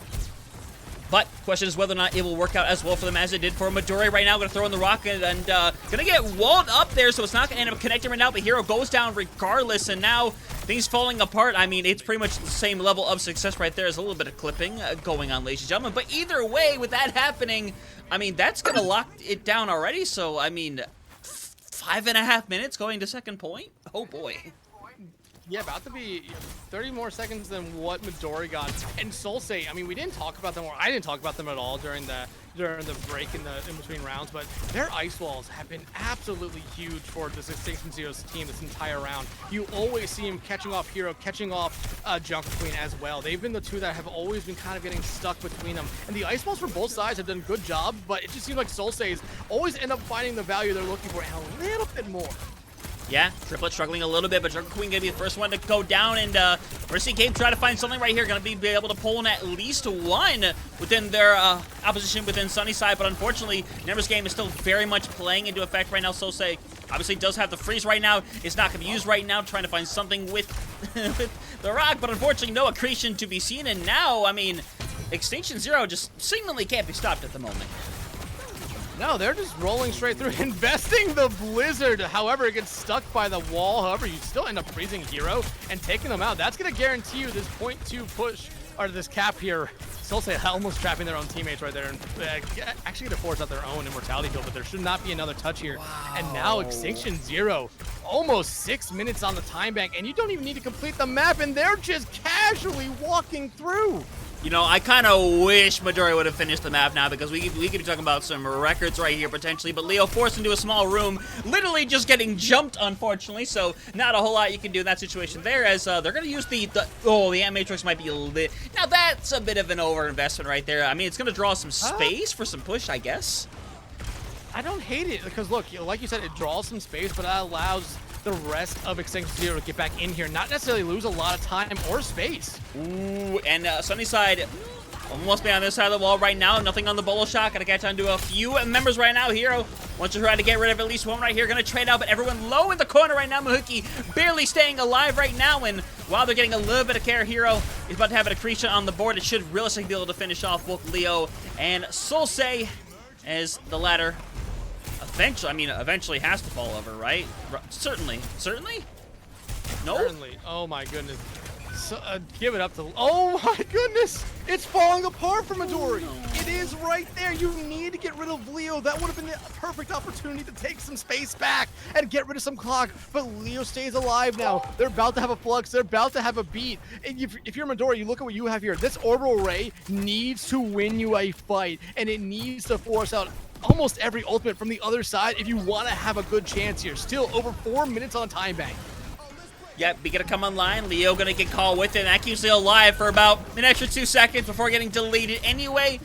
But question is whether or not it will work out as well for them as it did for Midori right now. Going to throw in the rocket and going to get walled up there, so it's not going to end up connecting right now. But Hero goes down regardless, and now things falling apart. I mean, it's pretty much the same level of success right there. There's a little bit of clipping going on, ladies and gentlemen. But either way, with that happening, I mean, that's going to lock it down already. So, I mean, 5.5 minutes going to second point? Oh, boy. Yeah, about to be 30 more seconds than what Midori got. And Solsei, I mean, we didn't talk about them, or I didn't talk about them at all during the break in between rounds, but their ice walls have been absolutely huge for this Extinction Zero's team this entire round. You always see him catching off Hero, catching off Junker Queen as well. They've been the two that have always been kind of getting stuck between them. And the ice walls for both sides have done a good job, but it just seems like Solsei's always end up finding the value they're looking for and a little bit more. Yeah, Triplet struggling a little bit, but Junker Queen going to be the first one to go down, and we're seeing Gabe try to find something right here. Going to be able to pull in at least one within their opposition within Sunnyside, but unfortunately, Never's game is still very much playing into effect right now. Sosei obviously does have the freeze right now. It's not going to be used right now, trying to find something with, with the rock, but unfortunately no accretion to be seen, and now, I mean, Extinction Zero just seemingly can't be stopped at the moment. No, they're just rolling straight through, investing the Blizzard. However, it gets stuck by the wall. However, you still end up freezing Hero and taking them out. That's going to guarantee you this .2 push, or this cap here. Solsei almost trapping their own teammates right there, and actually going to force out their own immortality field, but there should not be another touch here. Wow. And now Extinction Zero, almost 6 minutes on the time bank, and you don't even need to complete the map, and they're just casually walking through. You know, I kind of wish Midori would have finished the map now, because we could be talking about some records right here potentially, but Leo forced into a small room, literally just getting jumped, unfortunately, so not a whole lot you can do in that situation there, as they're going to use the Ant Matrix might be lit. Now that's a bit of an over-investment right there. I mean, it's going to draw some space for some push, I guess. I don't hate it, because look, like you said, it draws some space, but that allows the rest of Extinction Zero to get back in here, not necessarily lose a lot of time or space. Ooh, and Sunnyside almost behind this side of the wall right now. Nothing on the bolo shot. Gotta catch on to a few members right now. Hero wants to try to get rid of at least one right here. Gonna trade out, but everyone low in the corner right now. Mahuki barely staying alive right now, and while they're getting a little bit of care, Hero is about to have an accretion on the board. It should realistically be able to finish off both Leo and Solsei, as the latter eventually has to fall over, right? Certainly. No? Certainly. Oh my goodness. So, give it up to... Oh my goodness! It's falling apart for Midori! It is right there! You need to get rid of Leo. That would have been a perfect opportunity to take some space back and get rid of some clock, but Leo stays alive now. They're about to have a flux. They're about to have a beat. And if you're Midori, you look at what you have here. This orbital ray needs to win you a fight, and it needs to force out almost every ultimate from the other side if you want to have a good chance here. Still over 4 minutes on time bank. Yep, be gonna come online. Leo gonna get caught with it, and that keeps Leo alive for about an extra 2 seconds before getting deleted anyway.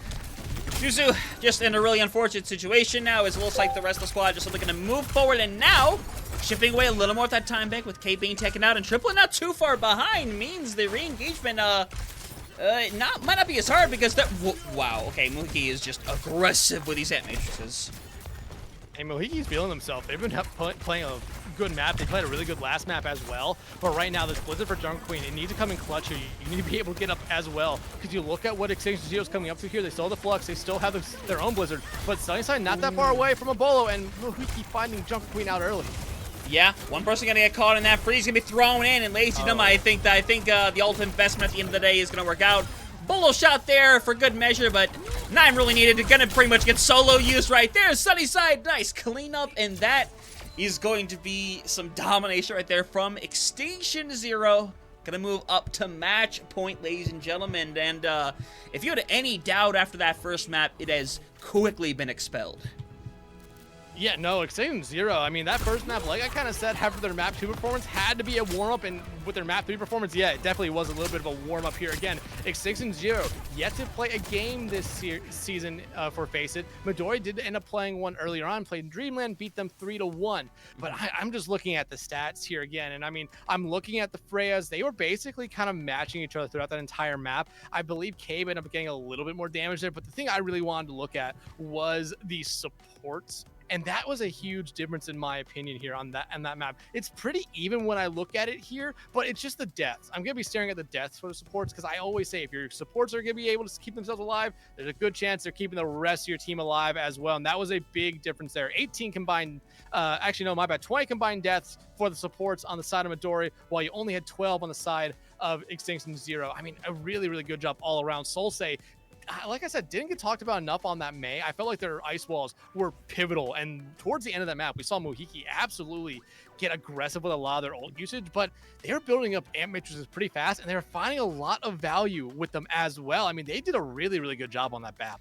Juzu just in a really unfortunate situation now, as it looks like the rest of the squad just simply gonna move forward, and now shifting away a little more of that time bank with Kate being taken out, and Triplet not too far behind means the re-engagement might not be as hard, because that wow, okay, Muki is just aggressive with these Ant Matrices. Hey, Mohiki's feeling himself. They've been playing a good map. They played a really good last map as well. But right now, this Blizzard for Junker Queen, it needs to come in clutch here. You need to be able to get up as well. Because you look at what Extinction Zero's coming up to here. They still have the Flux. They still have their own Blizzard. But Sunnyside not that far away from a Bolo, and Mohiki finding Junker Queen out early. Yeah, one person gonna get caught in that freeze, gonna be thrown in, and ladies and gentlemen, I think the ultimate investment at the end of the day is gonna work out. Bolo shot there for good measure, but not really needed. It's gonna pretty much get solo use right there. Sunnyside, nice cleanup, and that is going to be some domination right there from Extinction Zero. Gonna move up to match point, ladies and gentlemen, and if you had any doubt after that first map, it has quickly been expelled. Yeah, no, Extinction Zero, I mean, that first map, like I kind of said, after their map 2 performance, had to be a warm-up, and with their map 3 performance, yeah, it definitely was a little bit of a warm-up here. Again, Extinction 0 yet to play a game this season for FaceIt. Midori did end up playing one earlier on, played Dreamland, beat them 3-1. But I'm just looking at the stats here again, and I mean, I'm looking at the Freyas. They were basically kind of matching each other throughout that entire map. I believe Cabe ended up getting a little bit more damage there, but the thing I really wanted to look at was the supports. And that was a huge difference in my opinion here on that map. It's pretty even when I look at it here, but it's just the deaths. I'm gonna be staring at the deaths for the supports because I always say if your supports are gonna be able to keep themselves alive, there's a good chance they're keeping the rest of your team alive as well. And that was a big difference there. 18 combined, actually no, my bad, 20 combined deaths for the supports on the side of Midori, while you only had 12 on the side of Extinction 0. I mean, a really, really good job all around. Solsei, like I said, didn't get talked about enough on that May. I felt like their ice walls were pivotal, and towards the end of that map, we saw Mohiki absolutely get aggressive with a lot of their ult usage, but they were building up amp matrices pretty fast, and they were finding a lot of value with them as well. I mean, they did a really, really good job on that map.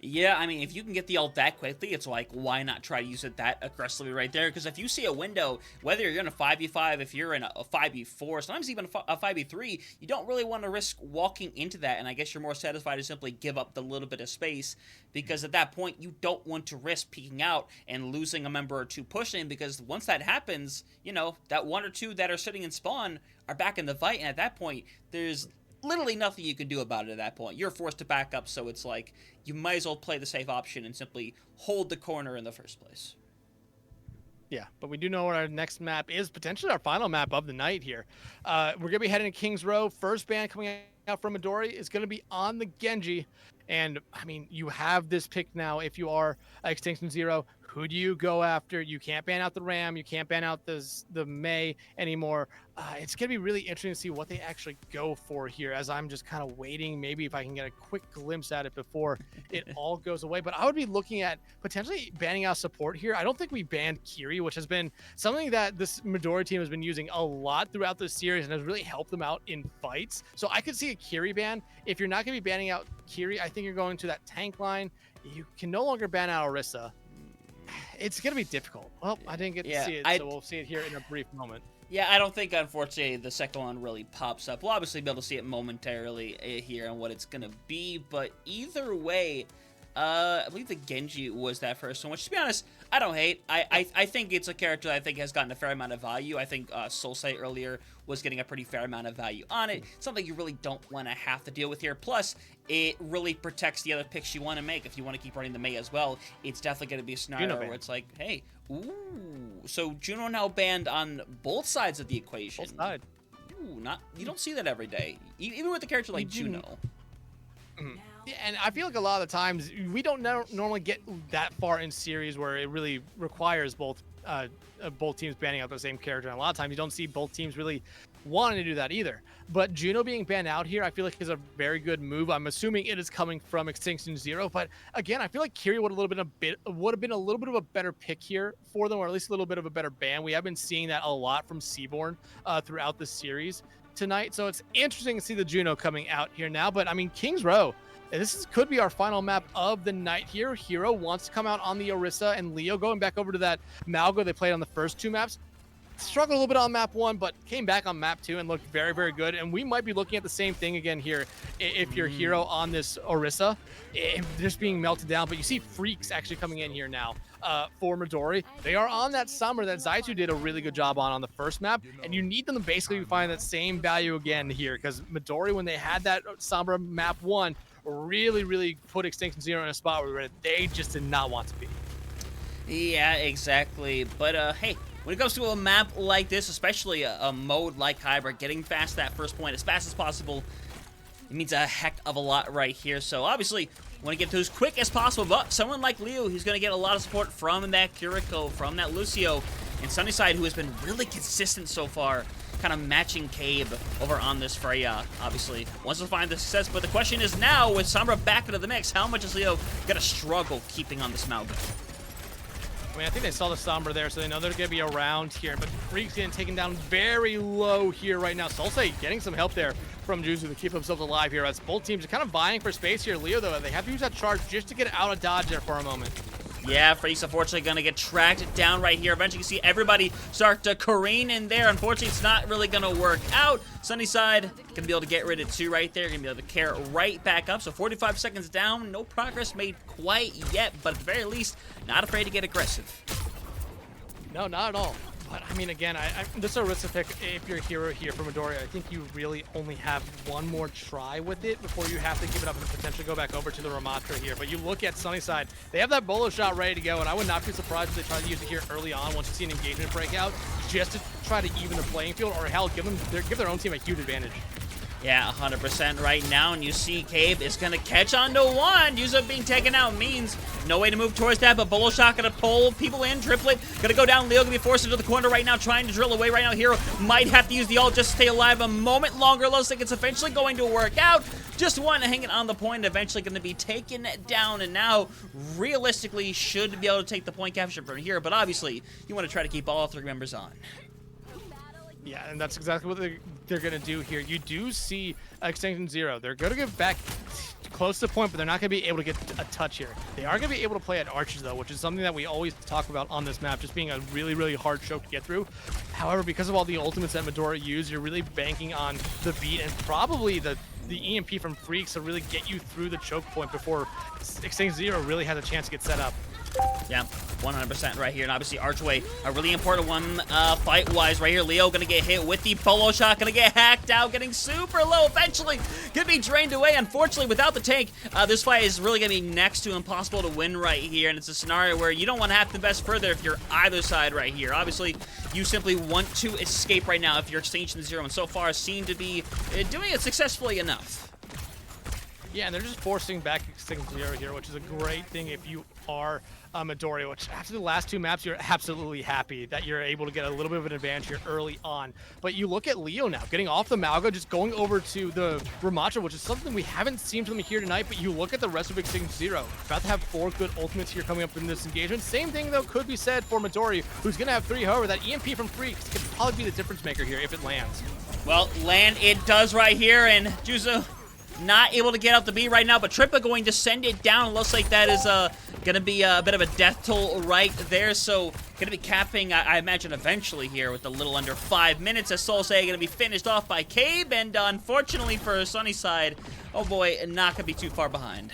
Yeah, I mean, if you can get the ult that quickly, it's like, why not try to use it that aggressively right there? Because if you see a window, whether you're in a 5v5, if you're in a 5v4, sometimes even a 5v3, you don't really want to risk walking into that, and I guess you're more satisfied to simply give up the little bit of space, because at that point, you don't want to risk peeking out and losing a member or two pushing, because once that happens, you know, that one or two that are sitting in spawn are back in the fight, and at that point, there's literally nothing you can do about it at that point. You're forced to back up, so it's like you might as well play the safe option and simply hold the corner in the first place. Yeah, but we do know what our next map is, potentially our final map of the night here. We're going to be heading to Kings Row. First ban coming out from Midori is going to be on the Genji. And, I mean, you have this pick now if you are Extinction 0. Who do you go after? You can't ban out the Ram. You can't ban out the Mei anymore. It's going to be really interesting to see what they actually go for here, as I'm just kind of waiting. Maybe if I can get a quick glimpse at it before it all goes away. But I would be looking at potentially banning out support here. I don't think we banned Kiri, which has been something that this Midori team has been using a lot throughout this series and has really helped them out in fights. So I could see a Kiri ban. If you're not going to be banning out Kiri, I think you're going to that tank line. You can no longer ban out Orisa. It's going to be difficult. Well, I didn't get to see it, so we'll see it here in a brief moment. Yeah, I don't think, unfortunately, the second one really pops up. We'll obviously be able to see it momentarily here and what it's going to be, but either way, I believe the Genji was that first one, which, to be honest, I don't hate. I think it's a character that I think has gotten a fair amount of value. I think Solsei earlier was getting a pretty fair amount of value on it. Something you really don't want to have to deal with here. Plus, it really protects the other picks you want to make. If you want to keep running the Mei as well, it's definitely going to be a scenario where it's like, hey, ooh. So Juno now banned on both sides of the equation. Both sides. Ooh, you don't see that every day. Even with a character like Juno. Yeah, and I feel like a lot of the times we don't normally get that far in series where it really requires both teams banning out the same character. And a lot of times you don't see both teams really wanting to do that either. But Juno being banned out here, I feel like is a very good move. I'm assuming it is coming from Extinction 0. But again, I feel like Kiri would have been a little bit of a better pick here for them, or at least a little bit of a better ban. We have been seeing that a lot from Seaborn throughout the series tonight. So it's interesting to see the Juno coming out here now. But I mean, Kings Row. This could be our final map of the night here. Hero wants to come out on the Orisa, and Leo going back over to that Malgo they played on the first two maps. Struggled a little bit on map 1, but came back on map 2 and looked very, very good. And we might be looking at the same thing again here if you're Hero on this Orisa. Just being melted down, but you see Freaks actually coming in here now for Midori. They are on that Sombra that Zaitu did a really good job on the first map, and you need them to basically find that same value again here, because Midori, when they had that Sombra map 1, really, really put Extinction 0 in a spot where they just did not want to be. Yeah, exactly. But, hey, when it comes to a map like this, especially a mode like Hybrid, getting past that first point as fast as possible, it means a heck of a lot right here. So, obviously, want to get to as quick as possible, but someone like Leo, who's going to get a lot of support from that Kiriko, from that Lucio, and Sunnyside, who has been really consistent so far, kind of matching Cabe over on this Freya. Obviously, wants to find the success, but the question is now, with Sombra back into the mix, how much is Leo going to struggle keeping on this Malgo? I mean, I think they saw the Sombra there, so they know they're going to be around here, but Freak's getting taken down very low here right now. Solsei getting some help there from Juzu to keep themselves alive here, as both teams are kind of vying for space here. Leo, though, they have to use that charge just to get out of dodge there for a moment. Yeah, Freak's unfortunately going to get tracked down right here. Eventually, you see everybody start to careen in there. Unfortunately, it's not really going to work out. Sunnyside going to be able to get rid of 2 right there. Going to be able to carry right back up. So 45 seconds down. No progress made quite yet, but at the very least, not afraid to get aggressive. No, not at all. But I mean, again, this is a risk to pick if you're a hero here for Midori. I think you really only have one more try with it before you have to give it up and potentially go back over to the Ramatra here. But you look at Sunnyside, they have that bolo shot ready to go, and I would not be surprised if they try to use it here early on once you see an engagement break out, just to try to even the playing field, or hell, give their own team a huge advantage. Yeah, 100% right now, and you see Cabe is going to catch on to 1. Yuzo being taken out means no way to move towards that, but Bolo Shot going to pull people in. Triplet going to go down. Leo going to be forced into the corner right now, trying to drill away right now. Hero might have to use the ult just to stay alive a moment longer. Looks like it's eventually going to work out. Just 1 hanging on the point, eventually going to be taken down, and now realistically should be able to take the point capture from here, but obviously you want to try to keep all 3 members on. Yeah, and that's exactly what they're going to do here. You do see Extinction 0. They're going to get back close to the point, but they're not going to be able to get a touch here. They are going to be able to play at arches, though, which is something that we always talk about on this map, just being a really, really hard choke to get through. However, because of all the ultimates that Midori use, you're really banking on the beat and probably the EMP from Freaks to really get you through the choke point before Extinction 0 really has a chance to get set up. Yeah, 100% right here. And obviously Archway, a really important one fight-wise right here. Leo going to get hit with the Bolo Shot, going to get hacked out, getting super low. Eventually going to be drained away. Unfortunately, without the tank, this fight is really going to be next to impossible to win right here. And it's a scenario where you don't want to have to invest further if you're either side right here. Obviously, you simply want to escape right now if you're Extinction 0, and so far seem to be doing it successfully enough. Yeah, and they're just forcing back Extinction 0 here, which is a great thing if you are Midori, which after the last 2 maps, you're absolutely happy that you're able to get a little bit of an advantage here early on. But you look at Leo now, getting off the Malga, just going over to the Ramatra, which is something we haven't seen from him here tonight, but you look at the rest of Extinction 0, about to have 4 good ultimates here coming up in this engagement. Same thing, though, could be said for Midori, who's going to have 3. However, that EMP from Freaks could probably be the difference maker here if it lands. Well, land it does right here, and Juzo not able to get out the B right now, but Trippa going to send it down. Looks like that is going to be a bit of a death toll right there, so going to be capping, I imagine, eventually here with a little under 5 minutes, as Solsei going to be finished off by Cabe, and unfortunately for Sunnyside, oh boy, not going to be too far behind.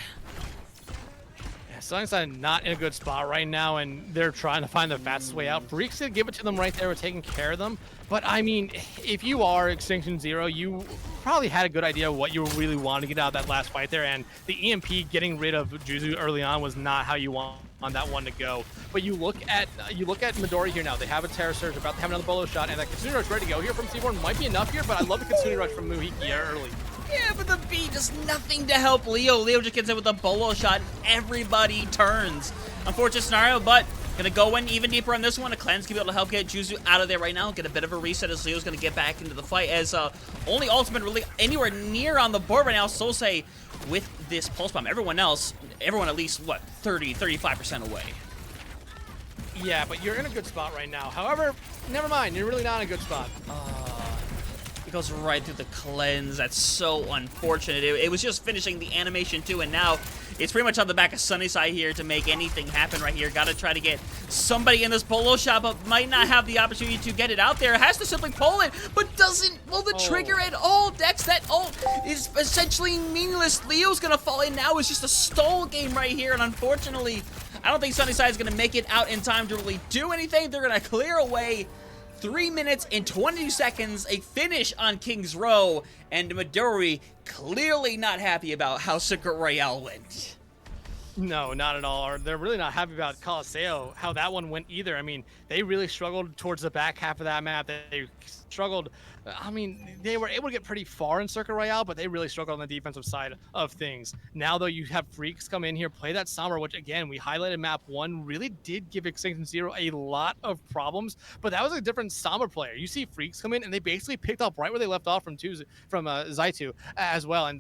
Sunnyside not in a good spot right now, and they're trying to find the fastest way out. Freaks did give it to them right there. We're taking care of them. But, I mean, if you are Extinction 0, you probably had a good idea of what you really wanted to get out of that last fight there, and the EMP getting rid of Juzu early on was not how you want on that one to go. But you look at Midori here now. They have a Terror Surge, about to have another Bolo Shot, and that Kitsune Rush ready to go here from C4 might be enough here, but I love the Kitsune Rush from Muhiki here early. Yeah, but the B does nothing to help Leo. Leo just gets in with a Bolo Shot, and everybody turns. Unfortunate scenario, but gonna go in even deeper on this one. A cleanse can be able to help get Juzu out of there right now. Get a bit of a reset as Leo's gonna get back into the fight, as only ultimate really anywhere near on the board right now. Solsei with this pulse bomb. Everyone at least, what, 35% away. Yeah, but you're in a good spot right now. However, never mind. You're really not in a good spot. It goes right through the cleanse. That's so unfortunate. It was just finishing the animation too, and now it's pretty much on the back of Sunnyside here to make anything happen right here. Got to try to get somebody in this Bolo Shot, but might not have the opportunity to get it out there. Has to simply pull it, but doesn't pull the trigger at all. Dex, that ult is essentially meaningless. Leo's going to fall in now. It's just a stall game right here, and unfortunately, I don't think Sunnyside is going to make it out in time to really do anything. They're going to clear away 3 minutes and 22 seconds, a finish on King's Row, and Midori clearly not happy about how Secret Royale went. No, not at all. They're really not happy about Coliseo, how that one went either. I mean, they really struggled towards the back half of that map. They struggled. I mean, they were able to get pretty far in Circuit Royale, but they really struggled on the defensive side of things. Now, though, you have Freaks come in here, play that Sombra, which, again, we highlighted map 1, really did give Extinction 0 a lot of problems, but that was a different Sombra player. You see Freaks come in, and they basically picked up right where they left off from Zaitu as well, and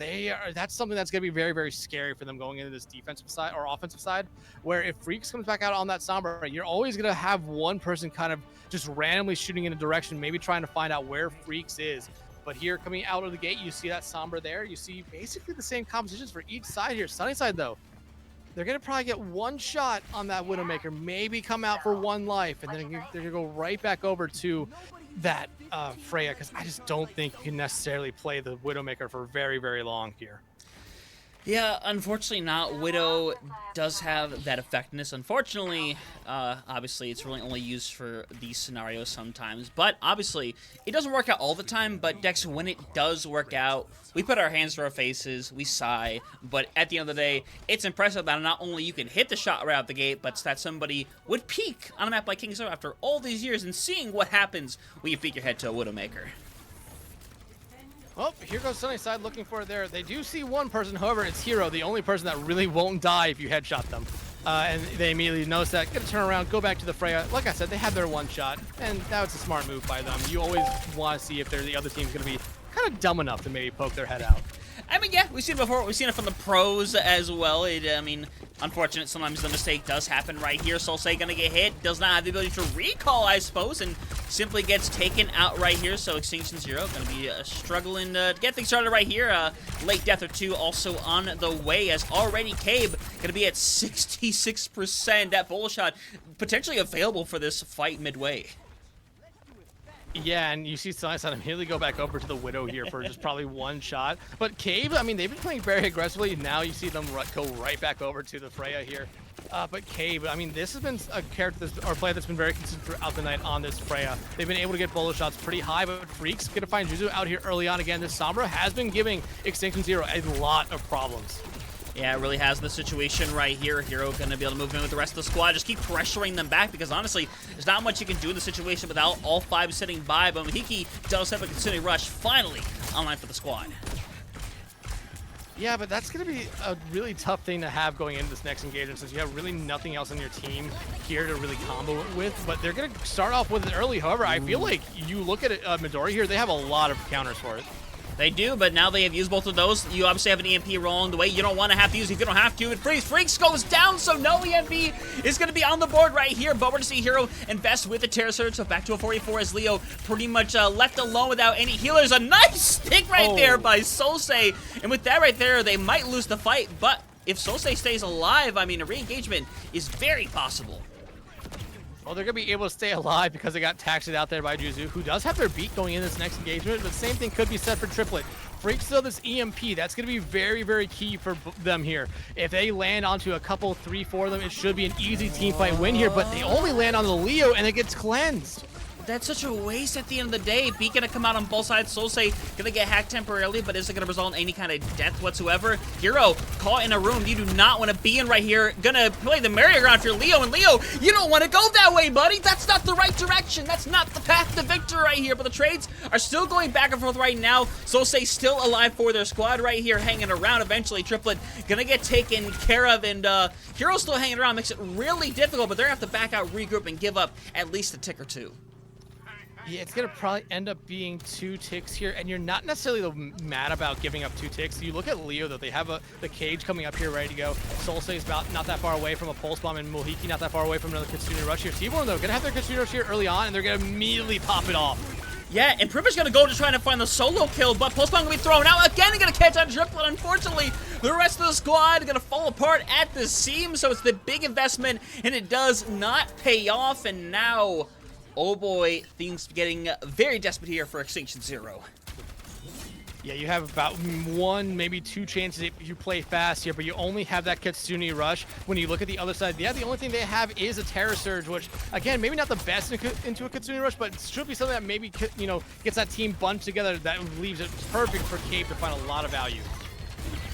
that's something that's going to be very, very scary for them going into this defensive side or offensive side, where if Freaks comes back out on that Sombra, you're always going to have one person kind of just randomly shooting in a direction, maybe trying to find out where Freaks is. But here, coming out of the gate, you see that Sombra there. You see basically the same compositions for each side here. Sunnyside, though, they're going to probably get one shot on that Widowmaker, maybe come out for one life, and then they're going to go right back over to that Freya, because I just don't think you can necessarily play the Widowmaker for very, very long here. Yeah, unfortunately not. Widow does have that effectiveness. Unfortunately, obviously, it's really only used for these scenarios sometimes. But obviously, it doesn't work out all the time. But Dex, when it does work out, we put our hands to our faces, we sigh. But at the end of the day, it's impressive that not only you can hit the shot right out the gate, but that somebody would peek on a map like King's Row after all these years and seeing what happens when you peek your head to a Widowmaker. Well, here goes Sunnyside looking for it there. They do see one person, however, it's Hero, the only person that really won't die if you headshot them. And they immediately notice that, gonna turn around, go back to the Freya. Like I said, they had their one shot, and that was a smart move by them. You always want to see if the other team's gonna be kind of dumb enough to maybe poke their head out. I mean, yeah, we've seen it before. We've seen it from the pros as well. I mean, unfortunate, sometimes the mistake does happen right here. Solsei gonna get hit, does not have the ability to recall, I suppose, and simply gets taken out right here. So Extinction Zero gonna be struggling to get things started right here. Late death or two also on the way, as already Cabe gonna be at 66%. That bullet shot potentially available for this fight midway. Yeah, and you see Sunnyside immediately go back over to the Widow here for just probably one shot. But Cave, I mean, they've been playing very aggressively. Now you see them go right back over to the Freya here. But Cave, I mean, this has been a character or player that's been very consistent throughout the night on this Freya. They've been able to get bullet shots pretty high, but Freak's going to find Juzu out here early on again. This Sombra has been giving Extinction Zero a lot of problems. Yeah, it really has the situation right here. Hero going to be able to move in with the rest of the squad. Just keep pressuring them back because, honestly, there's not much you can do in the situation without all five sitting by. But Mahiki does have a continuing rush, finally, online for the squad. Yeah, but that's going to be a really tough thing to have going into this next engagement since you have really nothing else on your team here to really combo it with. But they're going to start off with it early. However, I feel like you look at it, Midori here, they have a lot of counters for it. They do, but now they have used both of those. You obviously have an EMP rolling the way. You don't want to have to use it if you don't have to. It Freaks goes down, so no EMP is going to be on the board right here. But we're going to see Hero invest with the Terror Surge, so back to a 44 as Leo pretty much left alone without any healers. A nice stick right there by Solsei. And with that right there, they might lose the fight. But if Solsei stays alive, I mean, a re-engagement is very possible. Well, they're going to be able to stay alive because they got taxied out there by Juzu, who does have their beat going in this next engagement, but the same thing could be said for Triplet. Freak still this EMP. That's going to be very, very key for them here. If they land onto a couple, 3-4 of them, it should be an easy team fight win here, but they only land on the Leo and it gets cleansed. That's such a waste at the end of the day. Beat gonna come out on both sides. Solsei gonna get hacked temporarily, but isn't gonna result in any kind of death whatsoever. Hero caught in a room you do not want to be in right here. Gonna play the merry-go-round for Leo, and Leo, you don't want to go that way, buddy. That's not the right direction. That's not the path to victory right here. But the trades are still going back and forth right now. Solsei still alive for their squad right here, hanging around. Eventually, Triplet gonna get taken care of, and Hero still hanging around. Makes it really difficult, but they're gonna have to back out, regroup, and give up at least a tick or two. Yeah, it's going to probably end up being 2 ticks here, and you're not necessarily mad about giving up 2 ticks. You look at Leo, though. They have the cage coming up here ready to go. Solsei's about not that far away from a pulse bomb, and Mohiki not that far away from another Kitsune Rush here. T1, though, going to have their Kitsune Rush here early on, and they're going to immediately pop it off. Yeah, and Privilege gonna go to try to find the solo kill, but Pulse Bomb gonna be thrown out again. He's gonna catch on Triplet. Unfortunately, the rest of the squad gonna fall apart at the seams, so it's the big investment, and it does not pay off. And now, oh boy, things getting very desperate here for Extinction Zero. Yeah, you have about 1, maybe 2 chances if you play fast here, but you only have that Kitsune Rush. When you look at the other side, yeah, the only thing they have is a Terror Surge, which, again, maybe not the best into a Kitsune Rush, but should be something that maybe, you know, gets that team bunched together that leaves it perfect for Cape to find a lot of value.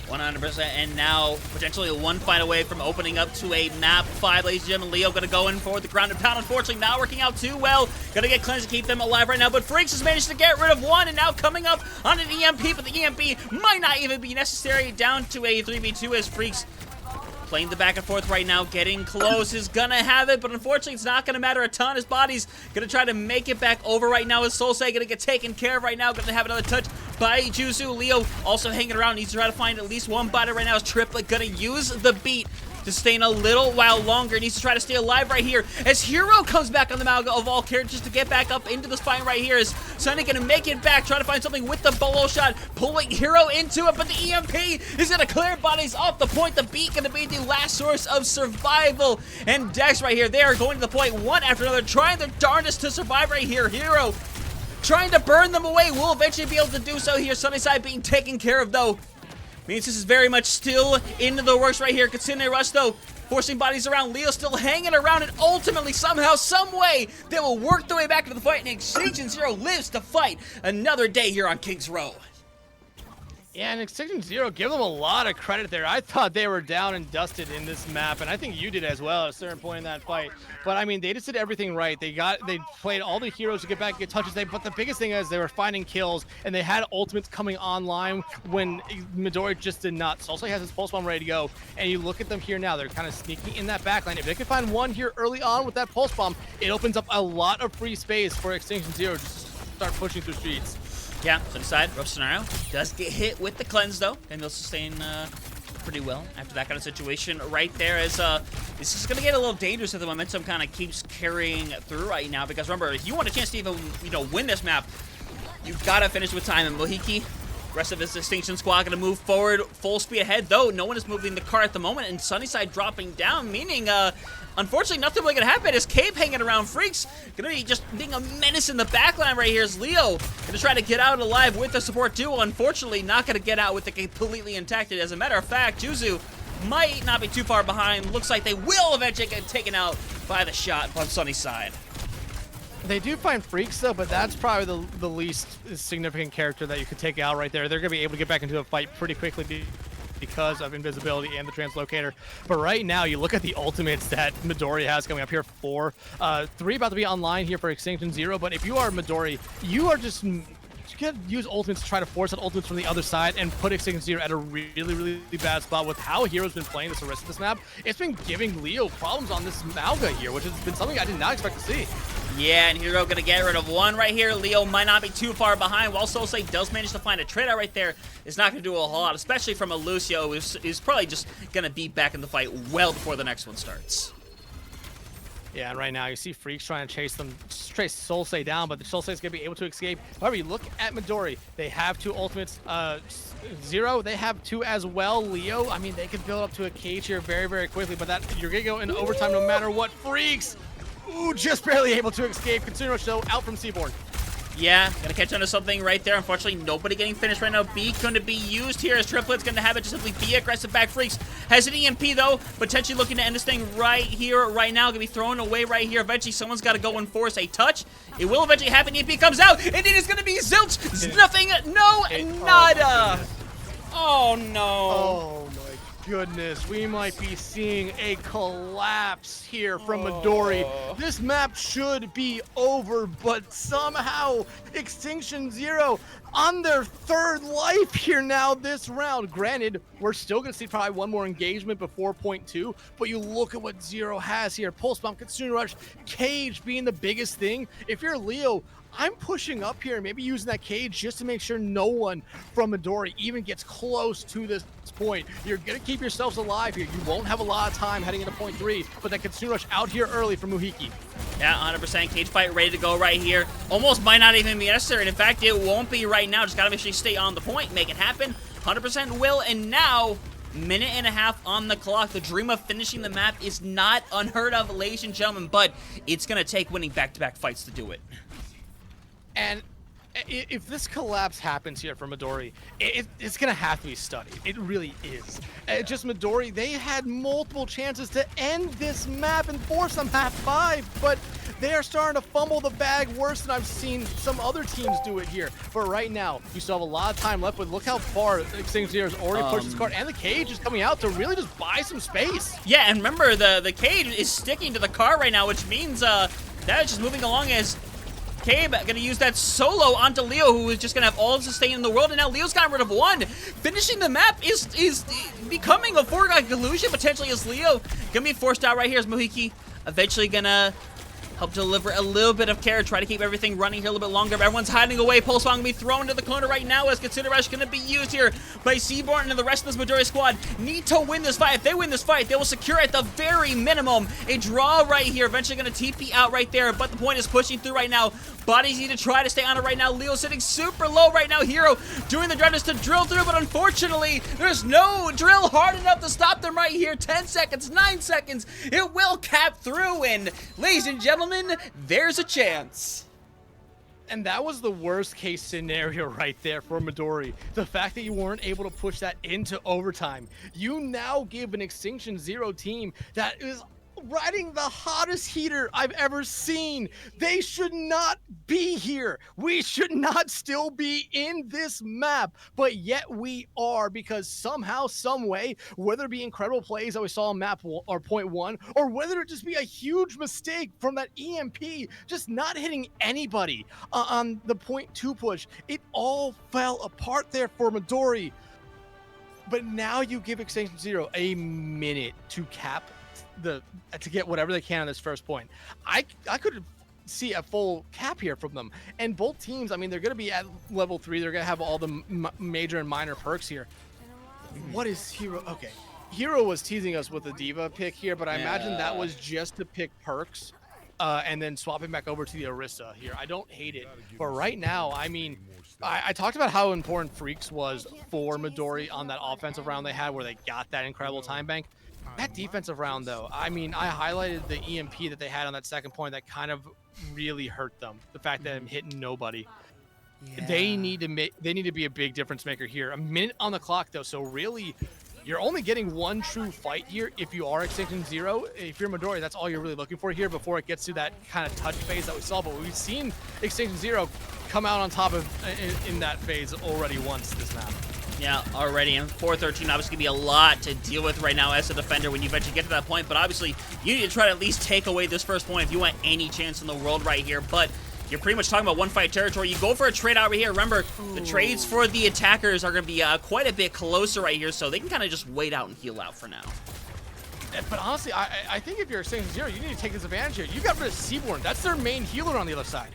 100%, and now potentially one fight away from opening up to a map 5, ladies and gentlemen. Leo gonna go in for the grounded pound. Unfortunately, not working out too well. Gonna get cleansed to keep them alive right now, but Freaks has managed to get rid of one, and now coming up on an EMP, but the EMP might not even be necessary. Down to a 3v2 as Freaks playing the back and forth right now, getting close, is gonna have it, but unfortunately it's not gonna matter a ton. His body's gonna try to make it back over right now. His Solsei gonna get taken care of right now, gonna have another touch by Juzu. Leo also hanging around, needs to try to find at least one body right now. His Triplet gonna use the beat to stay in a little while longer. Needs to try to stay alive right here as Hero comes back on the Mauga of all characters to get back up into the spine right here. Is Sunny gonna make it back, trying to find something with the bolo shot, pulling Hero into it, but the EMP is gonna clear bodies off the point. The beat gonna be the last source of survival, and Dex right here, they are going to the point one after another, trying their darndest to survive right here. Hero trying to burn them away, will eventually be able to do so here. Sunnyside being taken care of though. Means this is very much still into the works right here. Kitsune Rush though, forcing bodies around. Leo still hanging around, and ultimately, somehow, some way, they will work their way back into the fight, and Extinction Zero lives to fight another day here on King's Row. Yeah, and Extinction Zero, give them a lot of credit there. I thought they were down and dusted in this map, and I think you did as well at a certain point in that fight. But I mean, they just did everything right. They played all the heroes to get back and get touches. But the biggest thing is they were finding kills, and they had ultimates coming online when Midori just did not. Solsei has his pulse bomb ready to go, and you look at them here now. They're kind of sneaky in that backline. If they can find one here early on with that pulse bomb, it opens up a lot of free space for Extinction Zero just to start pushing through streets. Yeah, Sunnyside, rough scenario. Does get hit with the cleanse though, and they'll sustain pretty well after that kind of situation right there. As this is gonna get a little dangerous if the momentum kind of keeps carrying through right now. Because remember, if you want a chance to even win this map, you've got to finish with time. And Mohiki, rest of his Extinction squad gonna move forward full speed ahead. Though no one is moving the car at the moment, and Sunnyside dropping down, meaning unfortunately, nothing really gonna happen. Is Cave hanging around Freaks gonna be just being a menace in the backline right here. Is Leo gonna try to get out alive with the support duo? Unfortunately, not gonna get out with it completely intact. As a matter of fact, Juzu might not be too far behind. Looks like they will eventually get taken out by the shot on Sunnyside. They do find Freaks though, but that's probably the least significant character that you could take out right there. They're gonna be able to get back into a fight pretty quickly because of invisibility and the translocator. But right now, you look at the ultimates that Midori has coming up here. 4, 3 about to be online here for Extinction Zero. But if you are Midori, you are just you can use ultimates to try to force out ultimates from the other side and put Extinction Zero at a really, really bad spot. With how Hero's been playing the rest of this map, it's been giving Leo problems on this Mauga here, which has been something I did not expect to see. Yeah, and Hero gonna get rid of one right here. Leo might not be too far behind, while Solsei does manage to find a trade out right there. It's not gonna do a whole lot, especially from a Lucio, who's probably just gonna be back in the fight well before the next one starts. Yeah, and right now you see Freaks trying to chase Solsei down, but the Solsei's gonna be able to escape. However, you look at Midori, they have 2 ultimates. Zero, they have 2 as well. Leo, I mean, they can build up to a cage here very quickly, but that you're gonna go into overtime no matter what. Freaks! Ooh, just barely able to escape. Kitsune Rush, though, out from Seaboard. Yeah, gonna catch onto something right there. Unfortunately, nobody getting finished right now. B going to be used here as Triplet's going to have it to simply be aggressive back. Freaks has an EMP, though, potentially looking to end this thing right here, right now. Going to be thrown away right here. Eventually, someone's got to go and force a touch. It will eventually happen. EMP comes out, and it is going to be zilch. Nothing, no, nada. Oh, no. Oh, my goodness. We might be seeing a collapse here from Midori. This map should be over, but somehow Extinction Zero on their 3rd life here now this round. Granted, we're still going to see probably one more engagement before point 2, but you look at what Zero has here. Pulse Bomb, Kitsune Rush, Cage being the biggest thing. If you're Leo, I'm pushing up here, maybe using that cage just to make sure no one from Midori even gets close to this point. You're going to keep yourselves alive here. You won't have a lot of time heading into point 3, but that Kitsune Rush out here early from Muhiki. Yeah, 100% cage fight ready to go right here. Almost might not even be necessary. And in fact, it won't be right now. Just got to make sure you stay on the point, make it happen. 100% will, and now minute and a half on the clock. The dream of finishing the map is not unheard of, ladies and gentlemen, but it's going to take winning back-to-back fights to do it. And if this collapse happens here for Midori, it's going to have to be studied. It really is. Just Midori, they had multiple chances to end this map and force a map 5, but they are starting to fumble the bag worse than I've seen some other teams do it here. But right now, you still have a lot of time left, but look how far Extinction Zero has already pushed this card, and the cage is coming out to really just buy some space. Yeah, and remember, the cage is sticking to the car right now, which means that is just moving along as Cabe gonna use that solo onto Leo, who is just gonna have all the sustain in the world, and now Leo's gotten rid of one. Finishing the map is becoming a foregone conclusion, potentially, as Leo gonna be forced out right here as Mohiki eventually gonna help deliver a little bit of care, try to keep everything running here a little bit longer, but everyone's hiding away. Pulse Bomb gonna be thrown to the corner right now as Consider Rush gonna be used here by Seaborn, and the rest of this Midori squad need to win this fight. If they win this fight, they will secure at the very minimum a draw right here. Eventually gonna TP out right there, but the point is pushing through right now. Bodies need to try to stay on it right now. Leo sitting super low right now. Hero doing the drivers to drill through, but unfortunately, there's no drill hard enough to stop them right here. 10 seconds, 9 seconds. It will cap through, and ladies and gentlemen, there's a chance. And that was the worst case scenario right there for Midori. The fact that you weren't able to push that into overtime. You now give an Extinction Zero team that is riding the hottest heater I've ever seen. They should not be here. We should not still be in this map, but yet we are, because somehow, some way, whether it be incredible plays that we saw on map or point one, or whether it just be a huge mistake from that EMP just not hitting anybody on the point two push, it all fell apart there for Midori. But now you give Extinction Zero a minute to cap to get whatever they can on this first point. I could see a full cap here from them, and both teams, I mean, they're going to be at level 3. They're going to have all the major and minor perks here. What is Hero? Okay, Hero was teasing us with the Diva pick here, but I imagine that was just to pick perks and then swap it back over to the Orisa here. I don't hate it, but right now, I mean, I talked about how important Freaks was for Midori on that offensive round they had where they got that incredible time bank. That defensive round, though, I mean, I highlighted the EMP that they had on that second point that kind of really hurt them. The fact that I'm hitting nobody. Yeah. They need to be a big difference maker here. A minute on the clock, though, so really, you're only getting one true fight here if you are Extinction Zero. If you're Midori, that's all you're really looking for here before it gets to that kind of touch phase that we saw. But we've seen Extinction Zero come out on top of in that phase already once this map. Yeah, already, and 413 obviously going to be a lot to deal with right now as a defender when you eventually get to that point, but obviously you need to try to at least take away this first point if you want any chance in the world right here, but you're pretty much talking about one fight territory. You go for a trade out right here. Remember, the trades for the attackers are going to be quite a bit closer right here, so they can kind of just wait out and heal out for now. But honestly, I think if you're Extinction Zero, you need to take this advantage here. You got rid of Seaborn. That's their main healer on the other side.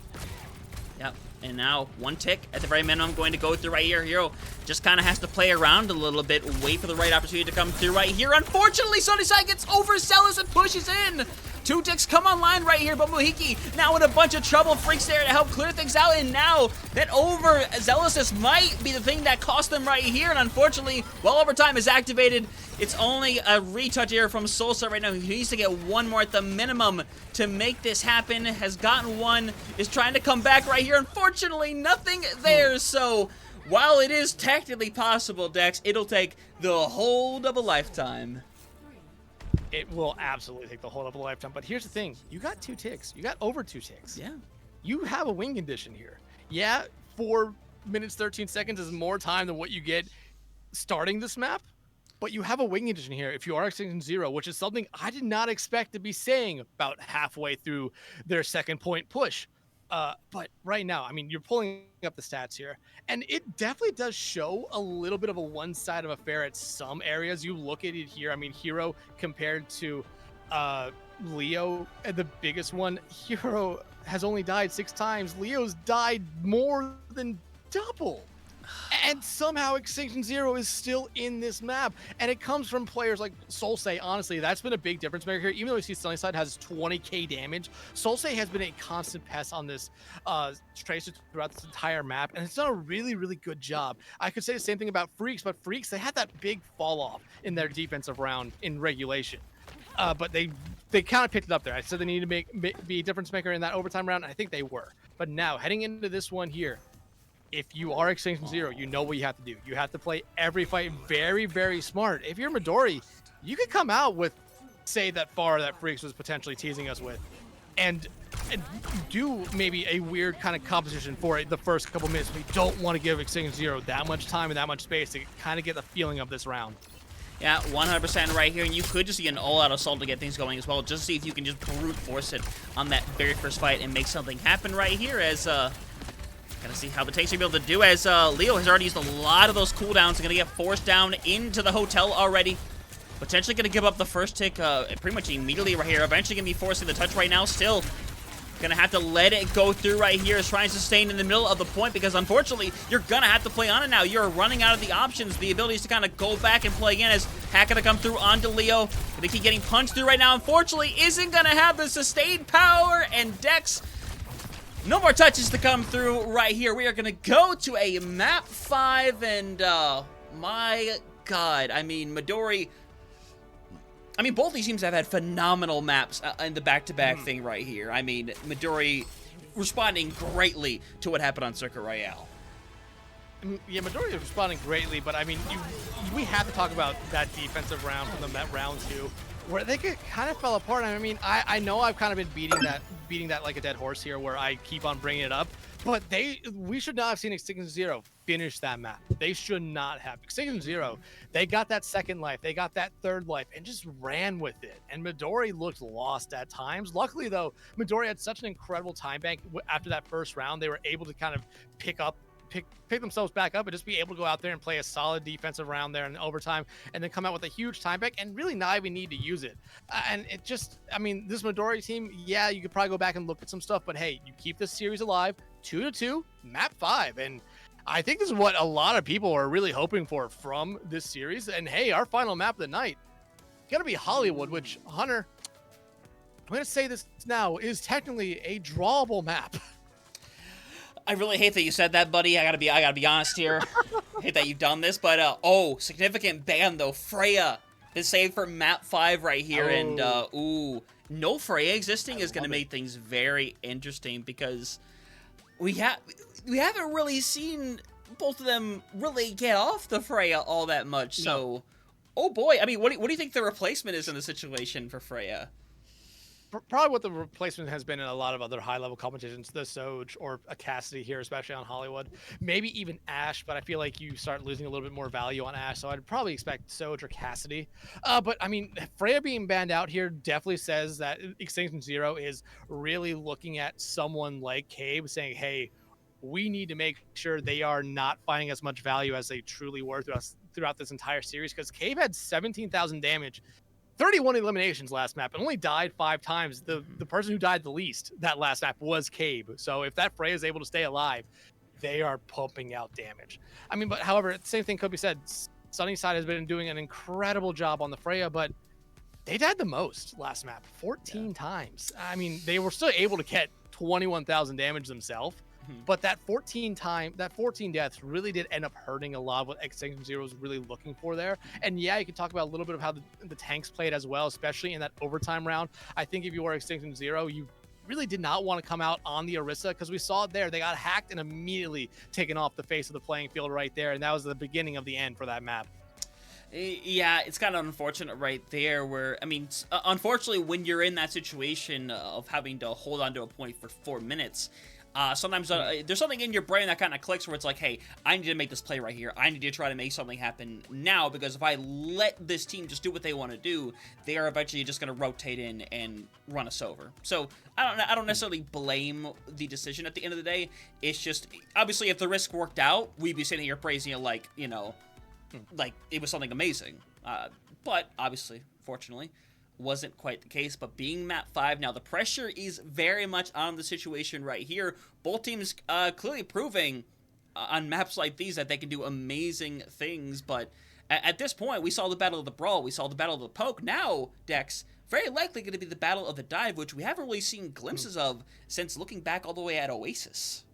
Yep. And now, one tick at the very minimum going to go through right here. Hero just kind of has to play around a little bit, wait for the right opportunity to come through right here. Unfortunately, Sunnyside gets overzealous and pushes in. 2 ticks come online right here, but Mohiki now in a bunch of trouble. Freaks there to help clear things out, and now that overzealousness might be the thing that cost them right here, and unfortunately, while overtime is activated, it's only a retouch here from Solsa right now. He needs to get one more at the minimum to make this happen. Has gotten one, is trying to come back right here. Unfortunately, nothing there, so while it is technically possible, Dex, it'll take the whole of a lifetime. It will absolutely take the whole of a lifetime. But here's the thing. You got 2 ticks. You got over 2 ticks. Yeah. You have a win condition here. Yeah, 4 minutes, 13 seconds is more time than what you get starting this map. But you have a win condition here if you are Extinction Zero, which is something I did not expect to be saying about halfway through their second point push. But right now, I mean, you're pulling up the stats here, and it definitely does show a little bit of a one-side of affair at some areas. You look at it here. I mean, Hero compared to Leo, the biggest one, Hero has only died 6 times. Leo's died more than double. And somehow Extinction Zero is still in this map. And it comes from players like Solsei. Honestly, that's been a big difference maker here. Even though we see Sunnyside has 20k damage, Solsei has been a constant pest on this Tracer throughout this entire map. And it's done a really, really good job. I could say the same thing about Freaks, but Freaks, they had that big fall off in their defensive round in regulation. But they kind of picked it up there. I said they needed to be a difference maker in that overtime round, and I think they were. But now, heading into this one here, if you are Extinction Zero, you know what you have to do. You have to play every fight very, very smart. If you're Midori, you could come out with, say, that far that Freaks was potentially teasing us with, and do maybe a weird kind of composition for the first couple minutes. We don't want to give Extinction Zero that much time and that much space to kind of get the feeling of this round. Yeah, 100% right here, and you could just see an all-out assault to get things going as well, just see if you can just brute force it on that very first fight and make something happen right here as, gotta see how the takes are able to do as Leo has already used a lot of those cooldowns. Gonna get forced down into the hotel already. Potentially gonna give up the first tick pretty much immediately right here. Eventually gonna be forcing the touch right now. Still Gonna have to let it go through right here. Is trying to sustain in the middle of the point because unfortunately, you're gonna have to play on it now. You're running out of the options, the abilities to kind of go back and play again as Hack gonna come through onto Leo. Gonna keep getting punched through right now. Unfortunately, isn't gonna have the sustained power, and Dex, no more touches to come through right here. We are gonna go to a map 5, and my God, I mean, Midori, I mean, both these teams have had phenomenal maps in the back-to-back thing right here. I mean, Midori responding greatly to what happened on Circuit Royale. Yeah, Midori is responding greatly, but I mean, we have to talk about that defensive round from the round 2, where they kind of fell apart. I mean, I know I've kind of been beating that like a dead horse here, where I keep on bringing it up, but we should not have seen Extinction Zero finish that map. They should not have. Extinction Zero, they got that second life, they got that third life, and just ran with it. And Midori looked lost at times. Luckily, though, Midori had such an incredible time bank after that first round. They were able to kind of pick themselves back up and just be able to go out there and play a solid defensive round there in overtime, and then come out with a huge time back and really not even need to use it. And it just, I mean, this Midori team, yeah, you could probably go back and look at some stuff, but hey, you keep this series alive, 2-2, map 5, and I think this is what a lot of people are really hoping for from this series. And hey, our final map of the night gonna be Hollywood, which, Hunter, I'm gonna say this now, is technically a drawable map. I really hate that you said that, buddy. I gotta be honest here. I hate that you've done this, but significant ban though. Freya is saved for map 5 right here, and no Freya existing is gonna make things very interesting because we haven't really seen both of them really get off the Freya all that much. So, oh boy, I mean, what do you think the replacement is in the situation for Freya? Probably what the replacement has been in a lot of other high-level competitions, the Soj or a Cassidy here, especially on Hollywood. Maybe even Ashe, but I feel like you start losing a little bit more value on Ashe, so I'd probably expect Soj or Cassidy. But, I mean, Freya being banned out here definitely says that Extinction Zero is really looking at someone like Cabe, saying, hey, we need to make sure they are not finding as much value as they truly were throughout this entire series, because Cabe had 17,000 damage, 31 eliminations last map, and only died 5 times. The person who died the least that last map was Cabe. So if that Freya is able to stay alive, they are pumping out damage. I mean, but however, the same thing could be said. Sunnyside has been doing an incredible job on the Freya, but they died the most last map, 14 times. I mean, they were still able to get 21,000 damage themselves. But that 14 deaths really did end up hurting a lot of what Extinction Zero was really looking for there. And yeah, you can talk about a little bit of how the tanks played as well, especially in that overtime round. I think if you were Extinction Zero, you really did not want to come out on the Orisa, because we saw it there. They got hacked and immediately taken off the face of the playing field right there. And that was the beginning of the end for that map. Yeah, it's kind of unfortunate right there where, I mean, unfortunately, when you're in that situation of having to hold on to a point for 4 minutes, sometimes there's something in your brain that kind of clicks where it's like, hey, I need to make this play right here. I need to try to make something happen now, because if I let this team just do what they want to do, they are eventually just going to rotate in and run us over. So I don't necessarily blame the decision at the end of the day. It's just, obviously, if the risk worked out, we'd be sitting here praising it like, you know, like it was something amazing. But obviously, fortunately, wasn't quite the case. But being map 5 now, the pressure is very much on the situation right here. Both teams clearly proving on maps like these that they can do amazing things. But at this point, we saw the battle of the brawl, we saw the battle of the poke. Now, Dex, very likely going to be the battle of the dive, which we haven't really seen glimpses of since looking back all the way at Oasis.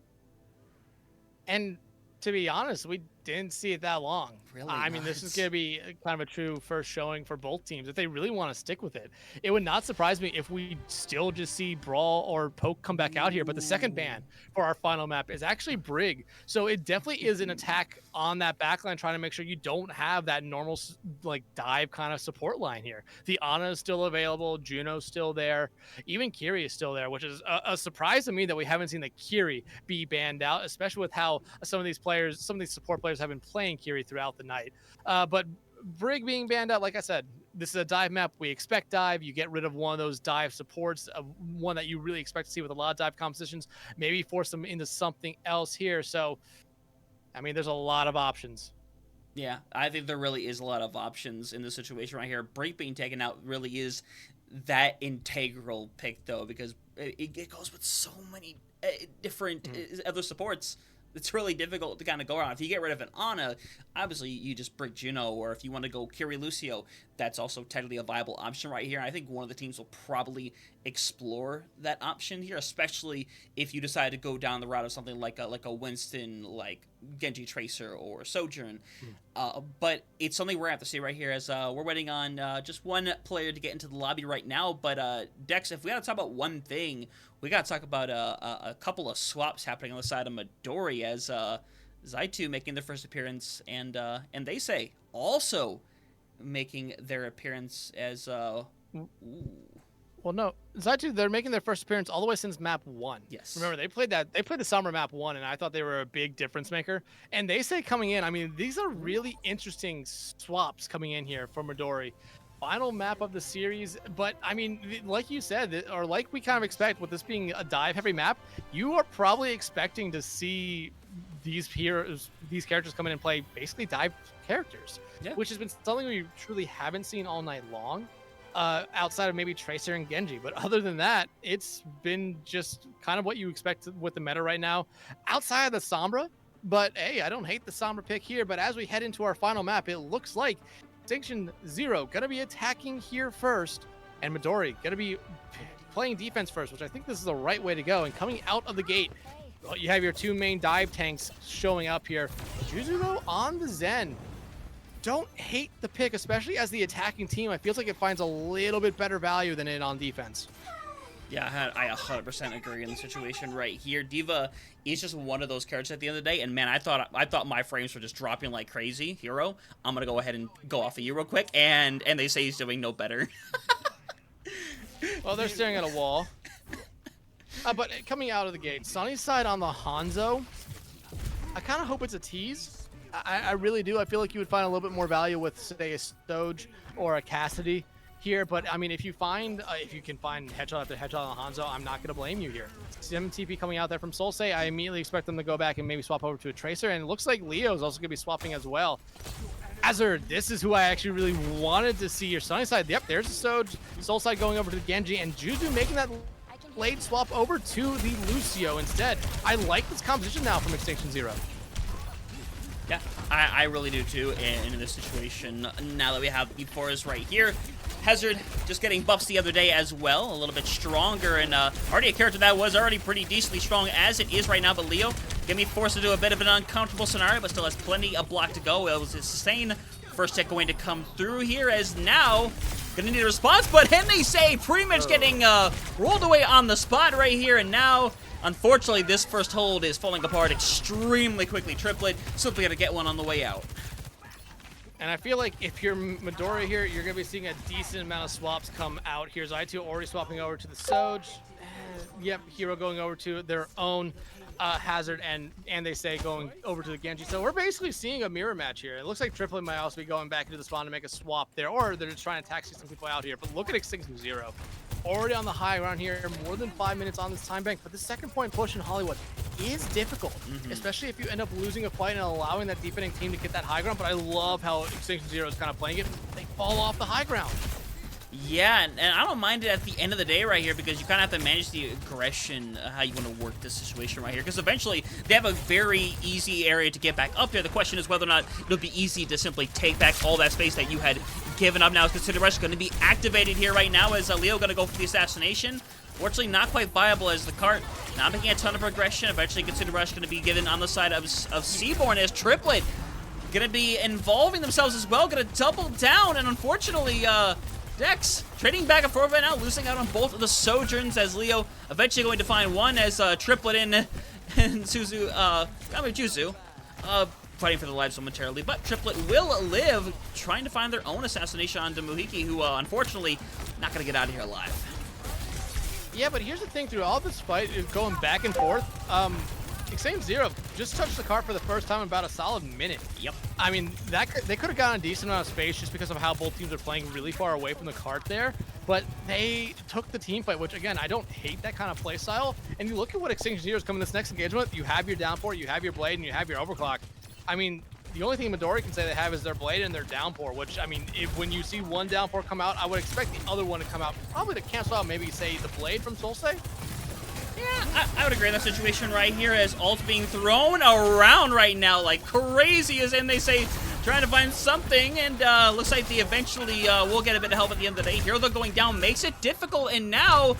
And to be honest, we didn't see it that long. Really I mean, this is going to be kind of a true first showing for both teams if they really want to stick with it. It would not surprise me if we still just see Brawl or Poke come back out here, but the second ban for our final map is actually Brig. So it definitely is an attack on that backline, trying to make sure you don't have that normal like dive kind of support line here. The Ana is still available, Juno's still there, even Kiri is still there, which is a surprise to me that we haven't seen the Kiri be banned out, especially with how some of these support players have been playing Kiri throughout the night. But Brig being banned out, like I said, this is a dive map. We expect dive. You get rid of one of those dive supports, one that you really expect to see with a lot of dive compositions, maybe force them into something else here. So, I mean, there's a lot of options. Yeah, I think there really is a lot of options in this situation right here. Brig being taken out really is that integral pick though, because it goes with so many different other supports. It's really difficult to kind of go around. If you get rid of an Ana, obviously you just bring Juno, or if you want to go Kiri Lucio, that's also technically a viable option right here. And I think one of the teams will probably explore that option here, especially if you decide to go down the route of something like a Winston, like Genji Tracer or Sojourn. But it's something we're going to have to see right here, as we're waiting on just one player to get into the lobby right now. But Dex, if we got to talk about one thing, we got to talk about a couple of swaps happening on the side of Midori, as Zaitu making their first appearance, and they say also making their appearance as Well, no, Zaitu, they're making their first appearance all the way since map 1. Yes. Remember, they played the summer map 1, and I thought they were a big difference maker. And they say coming in, I mean, these are really interesting swaps coming in here for Midori. Final map of the series, but I mean, like you said, or like we kind of expect with this being a dive-heavy map, you are probably expecting to see these characters come in and play basically dive characters, which has been something we truly haven't seen all night long. Outside of maybe Tracer and Genji. But other than that, it's been just kind of what you expect with the meta right now. Outside of the Sombra, but hey, I don't hate the Sombra pick here, but as we head into our final map, it looks like Extinction 0 gonna be attacking here first, and Midori gonna be playing defense first, which I think this is the right way to go. And coming out of the gate, you have your two main dive tanks showing up here. Juzugo on the Zen. Don't hate the pick, especially as the attacking team. I feel like it finds a little bit better value than it on defense. Yeah, I 100% agree in the situation right here. D.Va is just one of those characters at the end of the day, and man, I thought my frames were just dropping like crazy. Hero, I'm gonna go ahead and go off of you real quick, and they say he's doing no better. Well, they're staring at a wall. But coming out of the gate, Sunny side on the Hanzo. I kind of hope it's a tease. I really do. I feel like you would find a little bit more value with, say, a Stoge or a Cassidy here. But, I mean, if you can find headshot after headshot on Hanzo, I'm not going to blame you here. Sim TP coming out there from Solsei, I immediately expect them to go back and maybe swap over to a Tracer. And it looks like Leo's also going to be swapping as well. Hazard, this is who I actually really wanted to see your Sunny side. Yep, there's the Stoge. Soul side going over to the Genji, and Juzu making that late swap over to the Lucio instead. I like this composition now from Extinction 0. Yeah, I really do too, and in this situation, now that we have E4s right here, Hazard just getting buffs the other day as well, a little bit stronger, and already a character that was already pretty decently strong as it is right now, but Leo gonna be forced to do a bit of an uncomfortable scenario, but still has plenty of block to go. It was a sustain. First hit going to come through here, as now gonna need a response, but Henry pretty much getting rolled away on the spot right here, and now unfortunately, this first hold is falling apart extremely quickly. Triplet simply gonna get one on the way out. And I feel like if you're Midori here, you're gonna be seeing a decent amount of swaps come out. Here's I2 already swapping over to the Soj. Yep, Hero going over to their own Hazard, and they say going over to the Genji. So we're basically seeing a mirror match here. It looks like Triplet might also be going back into the spawn to make a swap there, or they're just trying to taxi some people out here. But look at Extinction 0. Already on the high ground here, more than 5 minutes on this time bank, but the second point push in Hollywood is difficult, especially if you end up losing a fight and allowing that defending team to get that high ground. But I love how Extinction 0 is kind of playing it. They fall off the high ground. Yeah, and I don't mind it at the end of the day right here, because you kind of have to manage the aggression, how you want to work this situation right here, because eventually they have a very easy area to get back up there. The question is whether or not it'll be easy to simply take back all that space that you had given up. Now, Consider Rush going to be activated here right now, as Leo going to go for the assassination. Fortunately, not quite viable, as the cart not making a ton of progression. Eventually, Consider Rush going to be given on the side of Seaborn, as Triplet going to be involving themselves as well, going to double down, and unfortunately, Dex trading back and forth right now, losing out on both of the Sojourns, as Leo eventually going to find one, as Triplet and Juzu fighting for their lives momentarily, but Triplet will live, trying to find their own assassination on Muhiki, who unfortunately not going to get out of here alive. Yeah, but here's the thing, through all this fight going back and forth, Extinction 0 just touched the cart for the first time in about a solid minute. Yep. I mean, they could have gotten a decent amount of space just because of how both teams are playing really far away from the cart there, but they took the team fight, which again, I don't hate that kind of play style. And you look at what Extinction 0 is coming this next engagement with. You have your down for it, you have your blade, and you have your overclock. I mean, the only thing Midori can say they have is their blade and their downpour, which, I mean, when you see one downpour come out, I would expect the other one to come out, probably to cancel out maybe, say, the blade from Solsei. Yeah, I would agree in that situation right here, as ult being thrown around right now like crazy, as in they say, trying to find something, and looks like they eventually will get a bit of help at the end of the day. Here they're going down, makes it difficult, and now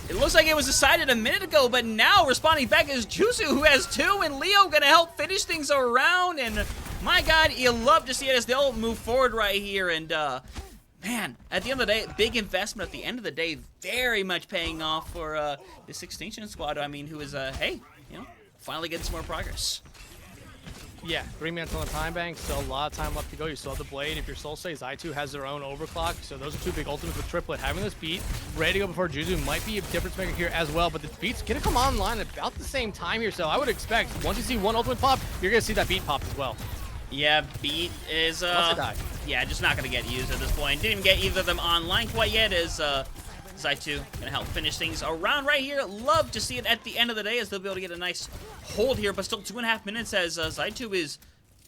it looks like it was decided a minute ago, but now responding back is Juzu, who has 2, and Leo gonna help finish things around, and my God, you love to see it as they'll move forward right here, and man, at the end of the day, big investment at the end of the day, very much paying off for this Extinction squad, I mean, who is, hey, you know, finally getting some more progress. Yeah, 3 minutes on the time bank, still a lot of time left to go. You still have the blade. If your Solsei, Zai2 has their own overclock, so those are 2 big ultimates with Triplet. Having this beat ready to go before Juzu might be a difference maker here as well, but the beat's gonna come online at about the same time here, so I would expect once you see one ultimate pop, you're gonna see that beat pop as well. Yeah, beat is, yeah, just not gonna get used at this point. Didn't even get either of them online quite yet, as, Zai2 gonna help finish things around right here. Love to see it at the end of the day, as they'll be able to get a nice hold here, but still 2.5 minutes as Zai2 is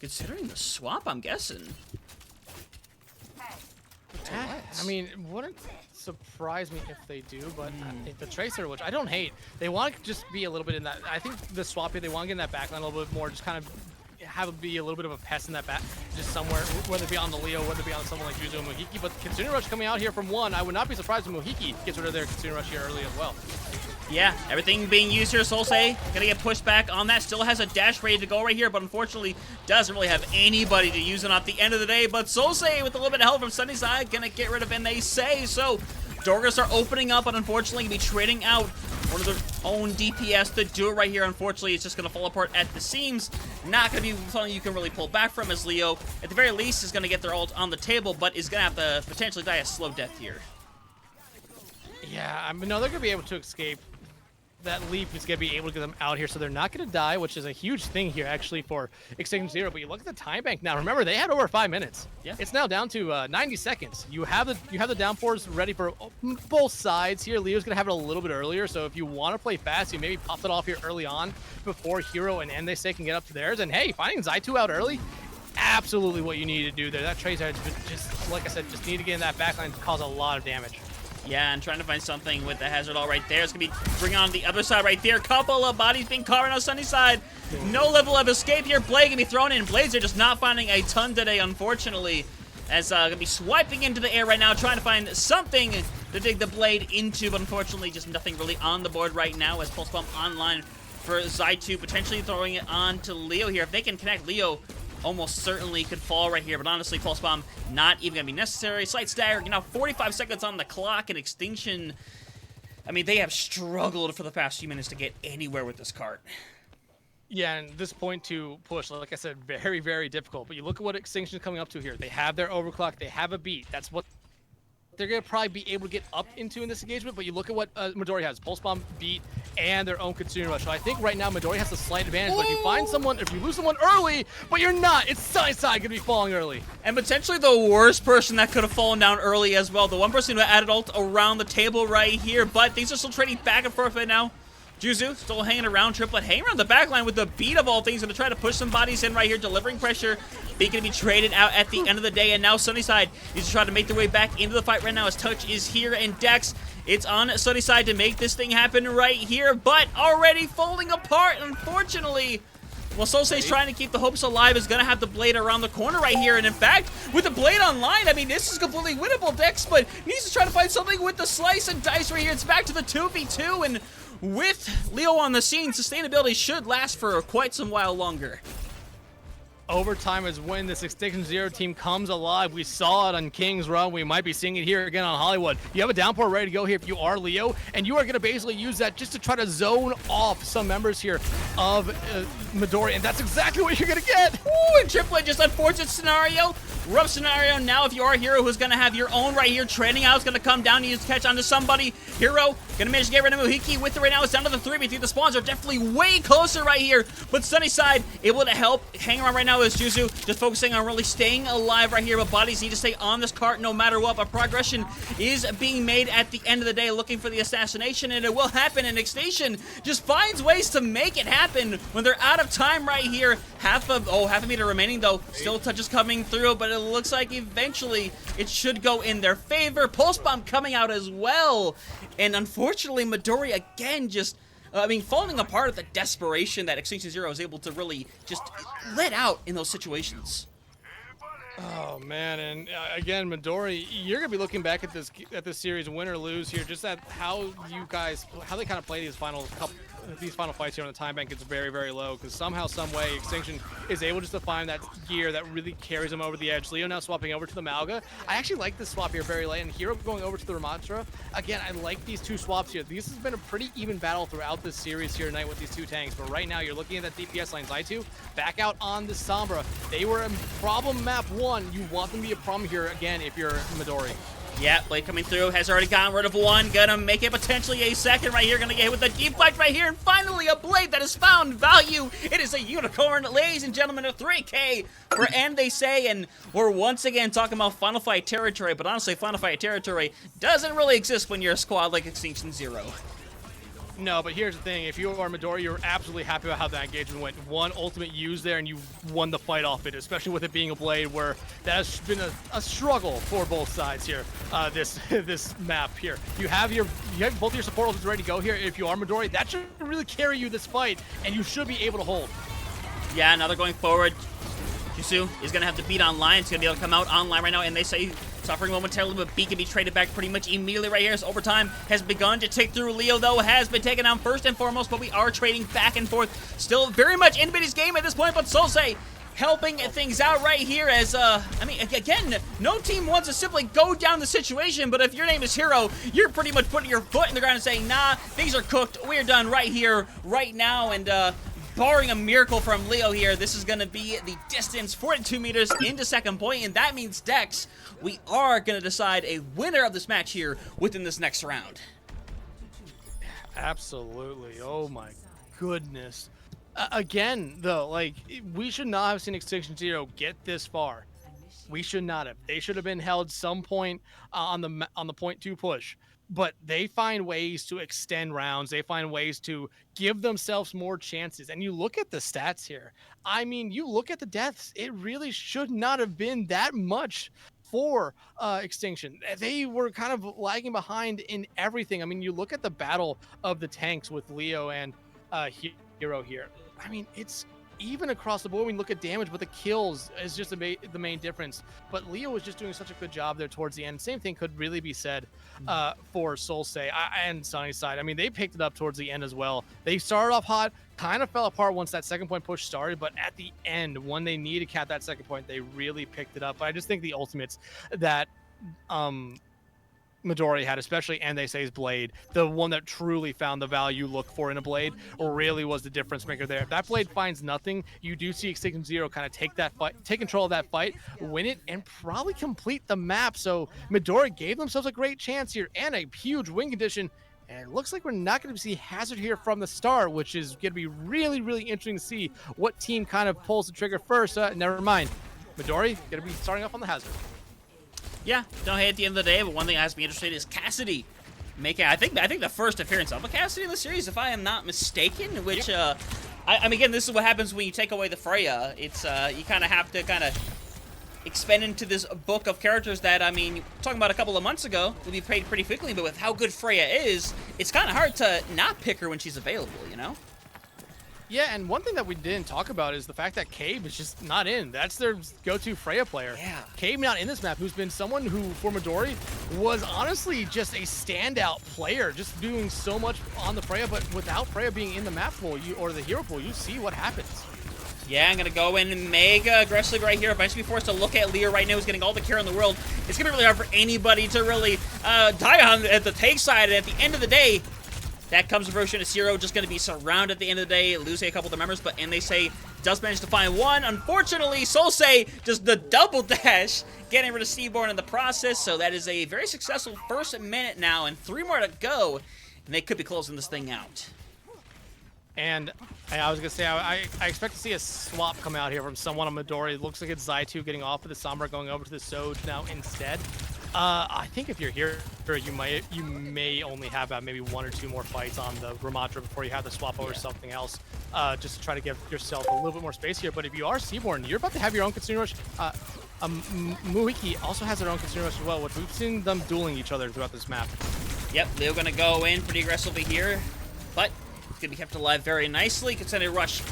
considering the swap, I'm guessing. I mean, wouldn't surprise me if they do, but the Tracer, which I don't hate, they want to just be a little bit in that. I think the swap here, they want to get in that backline a little bit more, just kind of have it be a little bit of a pest in that back, just somewhere, whether it be on the Leo, whether it be on someone like Juzu and Mohiki. But Kitsune Rush coming out here from 1, I would not be surprised if Mohiki gets rid of their Kitsune Rush here early as well. Yeah, everything being used here. Solsei gonna get pushed back on that. Still has a dash ready to go right here, but unfortunately doesn't really have anybody to use it at the end of the day. But Solsei, with a little bit of help from Sunnyside, gonna get rid of him, they say. So Dorgas are opening up, and unfortunately gonna be trading out one of their own DPS to do it right here. Unfortunately, it's just gonna fall apart at the seams. Not gonna be something you can really pull back from, as Leo, at the very least, is gonna get their ult on the table, but is gonna have to potentially die a slow death here. Yeah, I mean, no, they're gonna be able to escape. That leap is going to be able to get them out here, so they're not going to die, which is a huge thing here, actually, for Extinction 0. But you look at the time bank now. Remember, they had over 5 minutes. Yeah. It's now down to 90 seconds. You have the downpours ready for both sides here. Leo's going to have it a little bit earlier, so if you want to play fast, you maybe pop it off here early on before Hero and Endese can get up to theirs. And hey, finding Zai2 out early, absolutely what you need to do there. That Tracer just, like I said, just need to get in that backline to cause a lot of damage. Yeah, and trying to find something with the hazard all right there. It's going to be bring on the other side right there. Couple of bodies being caught right on Sunny side. No level of escape here. Blade going to be thrown in. Blades are just not finding a ton today, unfortunately. As going to be swiping into the air right now, trying to find something to dig the Blade into. But unfortunately, just nothing really on the board right now, as Pulse Bomb online for Zai2. Potentially throwing it on to Leo here. If they can connect, Leo almost certainly could fall right here, but honestly, Pulse Bomb not even gonna be necessary. Slight stagger, you know, 45 seconds on the clock, and Extinction, I mean, they have struggled for the past few minutes to get anywhere with this cart. Yeah, and this point to push, like I said, very, very difficult. But you look at what Extinction is coming up to here. They have their overclock, they have a beat. That's what they're going to probably be able to get up into in this engagement, but you look at what Midori has. Pulse Bomb, beat, and their own Kitsune Rush. So I think right now Midori has a slight advantage, but if you find someone, if you lose someone early, but you're not, it's Sunnyside going to be falling early. And potentially the worst person that could have fallen down early as well. The one person who added ult around the table right here, but things are still trading back and forth right now. Juzu still hanging around, Triplet hanging around the backline with the beat of all things, going to try to push some bodies in right here, delivering pressure. Beat going to be traded out at the end of the day, and now Sunnyside is trying to make their way back into the fight right now as Touch is here, and Dex, it's on Sunnyside to make this thing happen right here, but already falling apart, unfortunately. Well, Solsei's trying to keep the hopes alive, is going to have the Blade around the corner right here, and in fact, with the Blade online, I mean, this is completely winnable, Dex, but needs to try to find something with the slice and dice right here. It's back to the 2v2, and with Leo on the scene, sustainability should last for quite some while longer. Overtime is when this Extinction 0 team comes alive. We saw it on King's Run. We might be seeing it here again on Hollywood. You have a downpour ready to go here if you are Leo, and you are going to basically use that just to try to zone off some members here of Midori, and that's exactly what you're going to get. Ooh, and Triplet, just unfortunate scenario. Rough scenario now if you are a Hero who's going to have your own right here. Trading out is going to come down. You need to catch onto somebody. Hero going to manage to get rid of Mohiki with it right now. It's down to the 3v3. The spawns are definitely way closer right here, but Sunnyside able to help hang around right now. now is Juzu just focusing on really staying alive right here, but bodies need to stay on this cart no matter what. But progression is being made at the end of the day, looking for the assassination, and it will happen. And Extinction just finds ways to make it happen when they're out of time right here. Half a meter remaining though. Still touches coming through, but it looks like eventually it should go in their favor. Pulse bomb coming out as well, and unfortunately Midori again just falling apart at the desperation that Extinction Zero is able to really just let out in those situations. Oh man, and again, Midori, you're gonna be looking back at this series, win or lose here, just at how they kind of play these final fights here on the time bank. It's very, very low because somehow, some way, Extinction is able just to find that gear that really carries them over the edge. Leo now swapping over to the Malga. I actually like this swap here very late, and Hero going over to the Ramantra. Again, I like these two swaps here. This has been a pretty even battle throughout this series here tonight with these two tanks, but right now you're looking at that DPS line. Zaitu back out on the Sombra. They were a problem map 1. You want them to be a problem here again if you're Midori. Yeah, Blade coming through, has already gotten rid of one, gonna make it potentially a second right here, gonna get hit with the deep fight right here, and finally a Blade that has found value. It is a unicorn, ladies and gentlemen, of 3K for And They Say, and we're once again talking about Final Fight territory, but honestly, Final Fight territory doesn't really exist when you're a squad like Extinction Zero. No, but here's the thing. If you are Midori, you're absolutely happy about how that engagement went. One ultimate use there, and you won the fight off it, especially with it being a Blade, where that has been a struggle for both sides here, this map here. You have both your support ultimates ready to go here. If you are Midori, that should really carry you this fight, and you should be able to hold. Yeah, now they're going forward. Jusu is going to have to beat online. It's going to be able to come out online right now, and they say suffering momentarily, but B can be traded back pretty much immediately right here as overtime has begun to tick through. Leo, though, has been taken down first and foremost, but we are trading back and forth. Still very much anybody's game at this point, but Solse helping things out right here as, again, no team wants to simply go down the situation, but if your name is Hero, you're pretty much putting your foot in the ground and saying, nah, things are cooked. We're done right here, right now, and, barring a miracle from Leo here, this is going to be the distance, 42 meters into second point, and that means, Dex, we are going to decide a winner of this match here within this next round. Absolutely. Oh my goodness. Again, though, like, we should not have seen Extinction Zero get this far. We should not have. They should have been held some point on the point 2 push. But they find ways to extend rounds. They find ways to give themselves more chances. And you look at the stats here. I mean, you look at the deaths. It really should not have been that much for Extinction. They were kind of lagging behind in everything. I mean, you look at the battle of the tanks with Leo and Hero here. I mean, it's even across the board when you look at damage, but the kills is just the main difference. But Leo was just doing such a good job there towards the end. Same thing could really be said for Solse and Sunnyside. I mean, they picked it up towards the end as well. They started off hot, kind of fell apart once that second point push started, but at the end, when they needed to cap that second point, they really picked it up. But I just think the ultimates that Midori had, especially And They Say's Blade, the one that truly found the value you look for in a Blade, really was the difference maker there. If that Blade finds nothing, you do see Extinction Zero kind of take control of that fight, win it, and probably complete the map. So Midori gave themselves a great chance here and a huge win condition. And it looks like we're not going to see Hazard here from the start, which is going to be really, really interesting to see what team kind of pulls the trigger first. Never mind. Midori going to be starting off on the Hazard. Yeah, don't hate at the end of the day, but one thing that has me interested is Cassidy making, I think the first appearance of a Cassidy in the series, if I am not mistaken, which, I mean, again, this is what happens when you take away the Freya. It's, you kind of have to kind of expand into this book of characters that, I mean, talking about a couple of months ago, would be played pretty quickly, but with how good Freya is, it's kind of hard to not pick her when she's available, you know? Yeah, and one thing that we didn't talk about is the fact that Cabe is just not in. That's their go-to Freya player. Yeah. Cabe not in this map, who's been someone who, for Midori, was honestly just a standout player, just doing so much on the Freya, but without Freya being in the map pool, or the hero pool, you see what happens. Yeah, I'm going to go in mega aggressive right here. Eventually be forced to look at Leo right now, who's getting all the care in the world. It's going to be really hard for anybody to really die on at the take side, and at the end of the day, that comes version of Zero, just going to be surrounded at the end of the day, losing a couple of the members, but And They Say does manage to find one. Unfortunately, Solse just the double dash, getting rid of Seaborn in the process, so that is a very successful first minute now, and 3 more to go, and they could be closing this thing out. And I was going to say, I expect to see a swap come out here from someone on Midori. It looks like it's Zaitu getting off of the Sombra, going over to the Soj now instead. I think if you're here, you may only have maybe 1 or 2 more fights on the Ramatra before you have to swap over something else, just to try to give yourself a little bit more space here. But if you are Seaborn, you're about to have your own Kitsune Rush. Muhiki also has their own Kitsune Rush as well, which we've seen them dueling each other throughout this map. Yep, Leo gonna go in pretty aggressively here, but it's gonna be kept alive very nicely. Kitsune Rush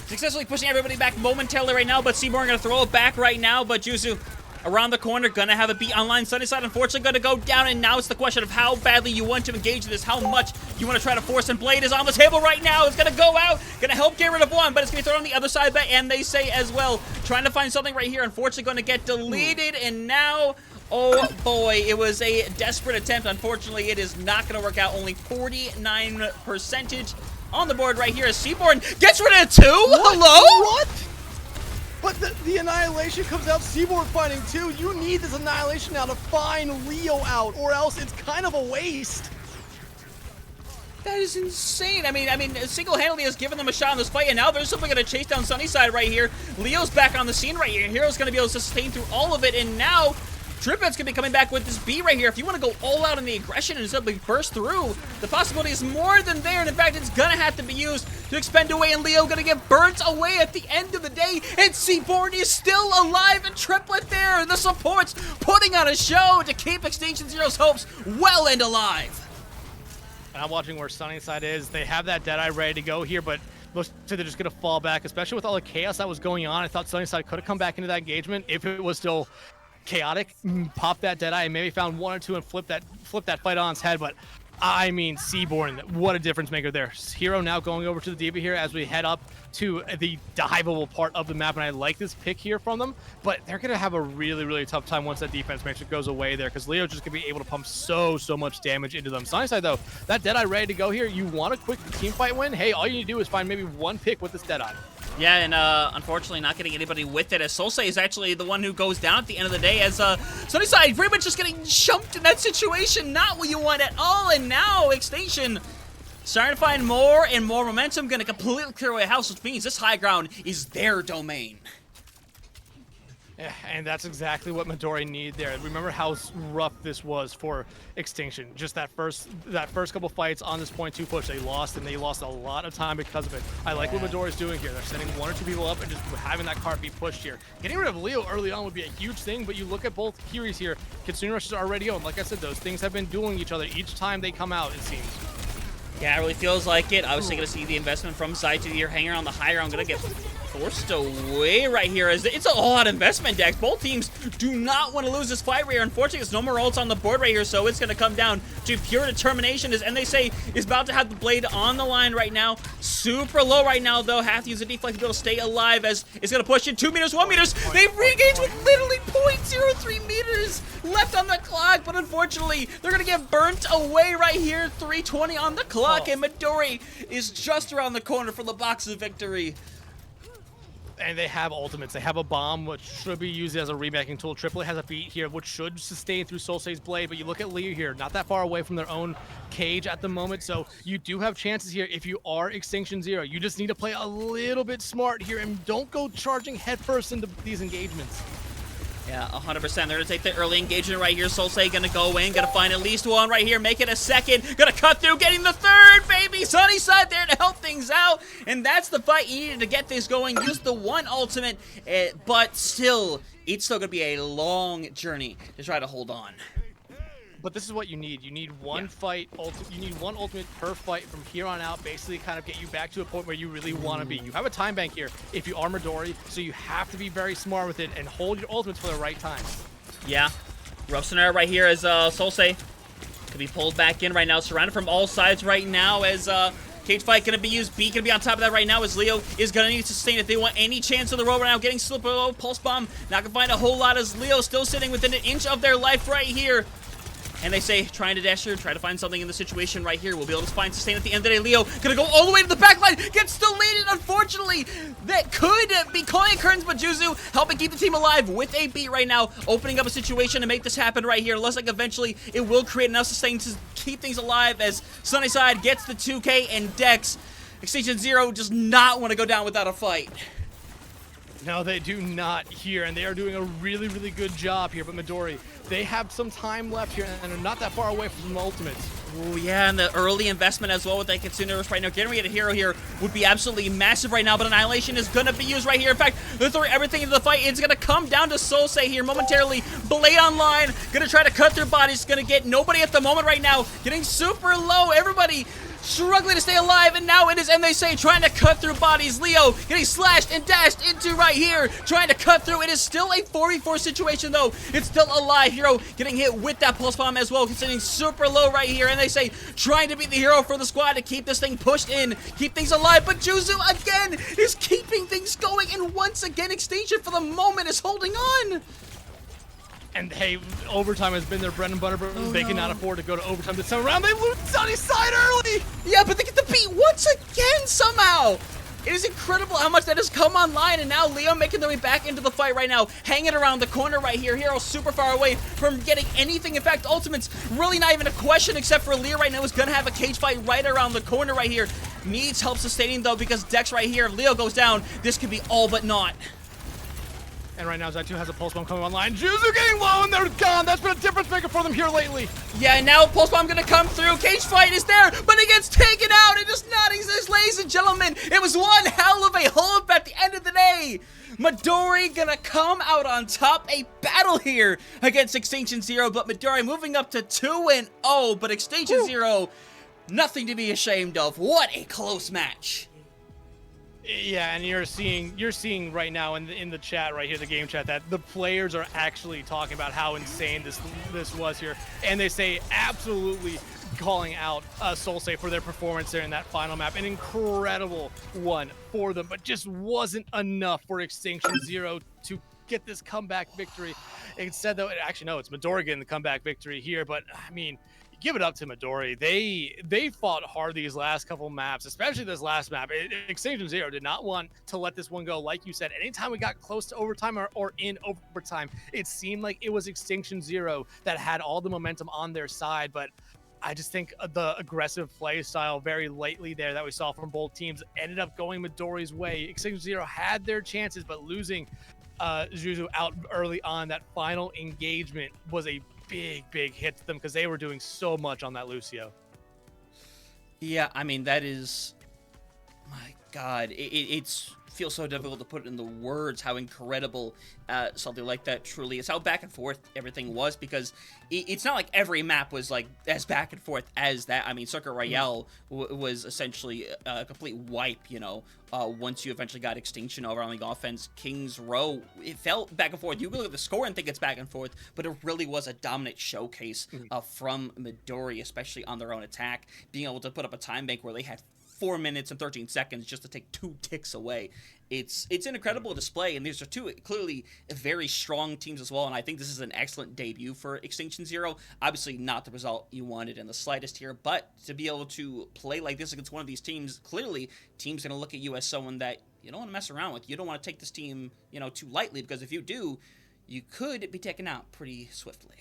successfully pushing everybody back momentarily right now, but Seaborn gonna throw it back right now, but Juzu around the corner, gonna have a beat online. Sunnyside, unfortunately, gonna go down, and now it's the question of how badly you want to engage this, how much you want to try to force, and Blade is on the table right now. It's gonna go out, gonna help get rid of one, but it's gonna be thrown on the other side, and they say as well, trying to find something right here, unfortunately gonna get deleted, and now, oh boy, it was a desperate attempt. Unfortunately, it is not gonna work out. Only 49% on the board right here as Seaborn gets rid of 2. What? Hello? What? But the Annihilation comes out, Seaborn finding 2. You need this Annihilation now to find Leo out, or else it's kind of a waste. That is insane. I mean, single-handedly has given them a shot in this fight, and now they're simply going to chase down Sunnyside right here. Leo's back on the scene right here. Hero's going to be able to sustain through all of it, and now Tripet's going to be coming back with this B right here. If you want to go all out in the aggression and simply burst through, the possibility is more than there, and in fact, it's going to have to be used to expend away, and Leo going to get burnt away at the end of the day, and Seaborn is still alive, and Triplet there, the supports putting on a show to keep Extinction Zero's hopes well and alive. And I'm watching where Sunnyside is. They have that Deadeye ready to go here, but looks like they're just going to fall back, especially with all the chaos that was going on. I thought Sunnyside could have come back into that engagement if it was still chaotic, pop that Deadeye, and maybe found 1 or 2 and flip that fight on its head. But I mean, Seaborn, what a difference maker there. Hero now going over to the Diva here as we head up to the diveable part of the map, and I like this pick here from them, but they're going to have a really, really tough time once that defense match goes away there, because Leo's just going to be able to pump so much damage into them. Sunnyside, though, that Deadeye ready to go here. You want a quick team fight win? Hey, all you need to do is find maybe 1 pick with this Deadeye. Yeah, and unfortunately not getting anybody with it, as Solsei is actually the one who goes down at the end of the day, as Sunnyside pretty much just getting jumped in that situation, not what you want at all, and now Extinction starting to find more and more momentum, gonna completely clear away a house, which means this high ground is their domain. Yeah, and that's exactly what Midori needed there. Remember how rough this was for Extinction. Just that first couple fights on this point 2 push, they lost, and they lost a lot of time because of it. I like what Midori's doing here. They're sending 1 or 2 people up and just having that cart be pushed here. Getting rid of Leo early on would be a huge thing, but you look at both Kiris here, Kitsune Rushes are already on. Like I said, those things have been dueling each other each time they come out, it seems. Yeah, it really feels like it. Obviously going to see the investment from Zaitu here, hanging on the higher. I'm going to get forced away right here, as it's a all-out investment, Dex. Both teams do not want to lose this fight right here. Unfortunately, there's no more ults on the board right here, so it's going to come down to pure determination, and they say is about to have the blade on the line right now. Super low right now, though. Have to use a deflect to be able to stay alive, as it's going to push in 2 meters, 1 meters. They've re-engaged with literally 0.03 meters left on the clock, but unfortunately, they're going to get burnt away right here. 3:20 on the clock, and Midori is just around the corner for the box of victory. And they have ultimates. They have a bomb, which should be used as a remaking tool. Triplet has a beat here, which should sustain through Solsei's blade, but you look at Leo here, not that far away from their own cage at the moment, so you do have chances here if you are Extinction Zero. You just need to play a little bit smart here and don't go charging headfirst into these engagements. Yeah, 100%. They're going to take the early engagement right here. Solsei going to go in, going to find at least 1 right here, make it a 2nd, going to cut through, getting the 3rd, baby! Sunnyside there to help things out, and that's the fight you needed to get this going. Use the 1 ultimate, but still, it's still going to be a long journey to try to hold on. But this is what you need. You need 1 fight, you need 1 ultimate per fight from here on out, basically kind of get you back to a point where you really want to be. You have a time bank here if you are Midori, so you have to be very smart with it and hold your ultimates for the right time. Yeah. Rough scenario right here as Solsei could be pulled back in right now, surrounded from all sides right now as cage fight going to be used. B going to be on top of that right now as Leo is going to need to sustain if they want any chance of the roll right now. Getting slip below, pulse bomb, not going to find a whole lot as Leo still sitting within an inch of their life right here. And they say, trying to dash through, try to find something in the situation right here. We'll be able to find sustain at the end of the day. Leo gonna go all the way to the back line, gets deleted, unfortunately. That could be calling curtains, but Juzu helping keep the team alive with a beat right now, opening up a situation to make this happen right here. Looks like eventually it will create enough sustain to keep things alive as Sunnyside gets the 2K, and Dex Extinction Zero does not want to go down without a fight. No, they do not here, and they are doing a really, really good job here. But Midori, they have some time left here, and they're not that far away from the ultimates. Oh yeah, and the early investment as well with that Kitsune right now. Getting a hero here would be absolutely massive right now, but Annihilation is going to be used right here. In fact, they're throwing everything into the fight. It's going to come down to Solsei here momentarily. Blade online, going to try to cut through bodies. Going to get nobody at the moment right now. Getting super low. Everybody struggling to stay alive, and now it is, and they say, trying to cut through bodies. Leo getting slashed and dashed into right here, trying to cut through. It is still a 4v4 situation, though. It's still alive. Hero getting hit with that pulse bomb as well, sitting super low right here, and they say, trying to be the hero for the squad to keep this thing pushed in, keep things alive, but Juzu, again, is keeping things going, and once again, Extinction, for the moment, is holding on. And hey, overtime has been their bread and butter, but they cannot afford to go to overtime this time around. They lose Sunny Side early! Yeah, but they get the beat once again somehow! It is incredible how much that has come online, and now Leo making their way back into the fight right now, hanging around the corner right here. Hero super far away from getting anything. In fact, Ultimate's really not even a question, except for Leo right now is going to have a cage fight right around the corner right here. Needs help sustaining, though, because Dex right here, if Leo goes down, this could be all but not. And right now, Zai2 has a Pulse Bomb coming online. Juzu getting low, and they're gone. That's been a difference maker for them here lately. Yeah, and now Pulse Bomb gonna come through. Cage fight is there, but it gets taken out. It does not exist, ladies and gentlemen. It was one hell of a hold at the end of the day. Midori gonna come out on top. A battle here against Extinction Zero, but Midori moving up to 2-0. But Extinction Zero, nothing to be ashamed of. What a close match. Yeah, and you're seeing right now in the chat right here, the game chat, that the players are actually talking about how insane this was here, and they say absolutely calling out Solsei for their performance there in that final map. An incredible one for them, but just wasn't enough for Extinction Zero to get this comeback victory. Instead, though, actually no, it's Midori getting the comeback victory here. But I mean, give it up to Midori. They fought hard these last couple maps, especially this last map. Extinction Zero did not want to let this one go. Like you said, anytime we got close to overtime or in overtime, it seemed like it was Extinction Zero that had all the momentum on their side. But I just think the aggressive play style very lately there that we saw from both teams ended up going Midori's way. Extinction Zero had their chances, but losing Juzu out early on, that final engagement was a big hit to them because they were doing so much on that Lucio. Yeah, I mean, that is, my God, it's feels so difficult to put it into words how incredible something like that truly is, how back and forth everything was, because it's not like every map was like as back and forth as that. I mean, Circuit Royale was essentially a complete wipe, you know, once you eventually got Extinction over on the offense. King's Row, it felt back and forth. You look at the score and think it's back and forth, but it really was a dominant showcase from Midori, especially on their own attack, being able to put up a time bank where they had 4 minutes and 13 seconds just to take 2 ticks away. It's an incredible display, and these are two clearly very strong teams as well, and I think this is an excellent debut for Extinction Zero. Obviously not the result you wanted in the slightest here, but to be able to play like this against one of these teams, clearly teams going to look at you as someone that you don't want to mess around with. You don't want to take this team, you know, too lightly, because if you do, you could be taken out pretty swiftly.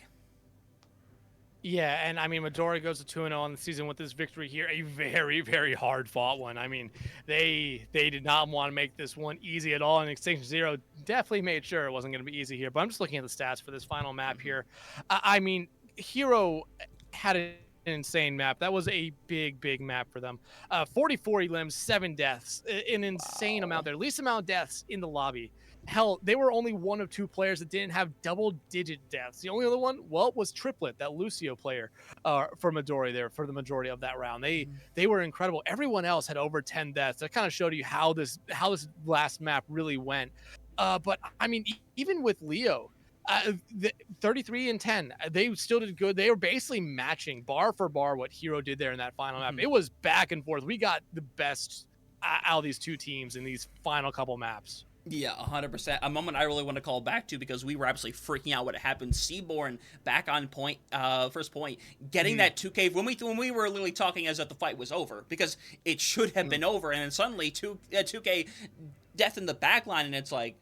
Yeah, and I mean, Midori goes to 2-0 on the season with this victory here. A very hard-fought one. I mean, they did not want to make this one easy at all, and Extinction Zero definitely made sure it wasn't going to be easy here. But I'm just looking at the stats for this final map here. I mean, Hero had an insane map. That was a big map for them. 44 elims, 7 deaths, an insane amount there. Least amount of deaths in the lobby. Hell, they were only one of 2 players that didn't have double-digit deaths. The only other one, well, was Triplet, that Lucio player for Midori there for the majority of that round. They were incredible. Everyone else had over 10 deaths. That kind of showed you how this last map really went. But I mean, even with Leo, 33 and 10, they still did good. They were basically matching bar for bar what Hero did there in that final map. It was back and forth. We got the best out of these 2 teams in these final couple maps. Yeah, 100%. A moment I really want to call back to, because we were absolutely freaking out what happened. Seaborn back on point, first point, getting that 2K when we were literally talking as if the fight was over, because it should have been over, and then suddenly 2K death in the back line, and it's like,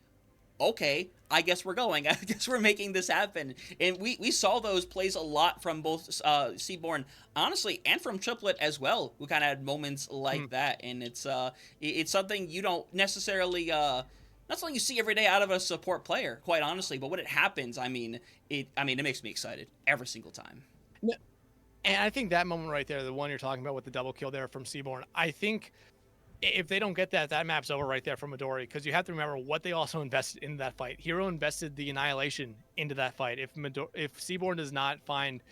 okay, I guess we're going. I guess we're making this happen. And we saw those plays a lot from both Seaborn, honestly, and from Triplet as well, who kind of had moments like that. And it's something you don't necessarily not something you see every day out of a support player, quite honestly. But when it happens, it makes me excited every single time. And I think that moment right there, the one you're talking about with the double kill there from Seaborn, I think if they don't get that, that map's over right there for Midori, because you have to remember what they also invested in that fight. Hero invested the annihilation into that fight. If Seaborn does not find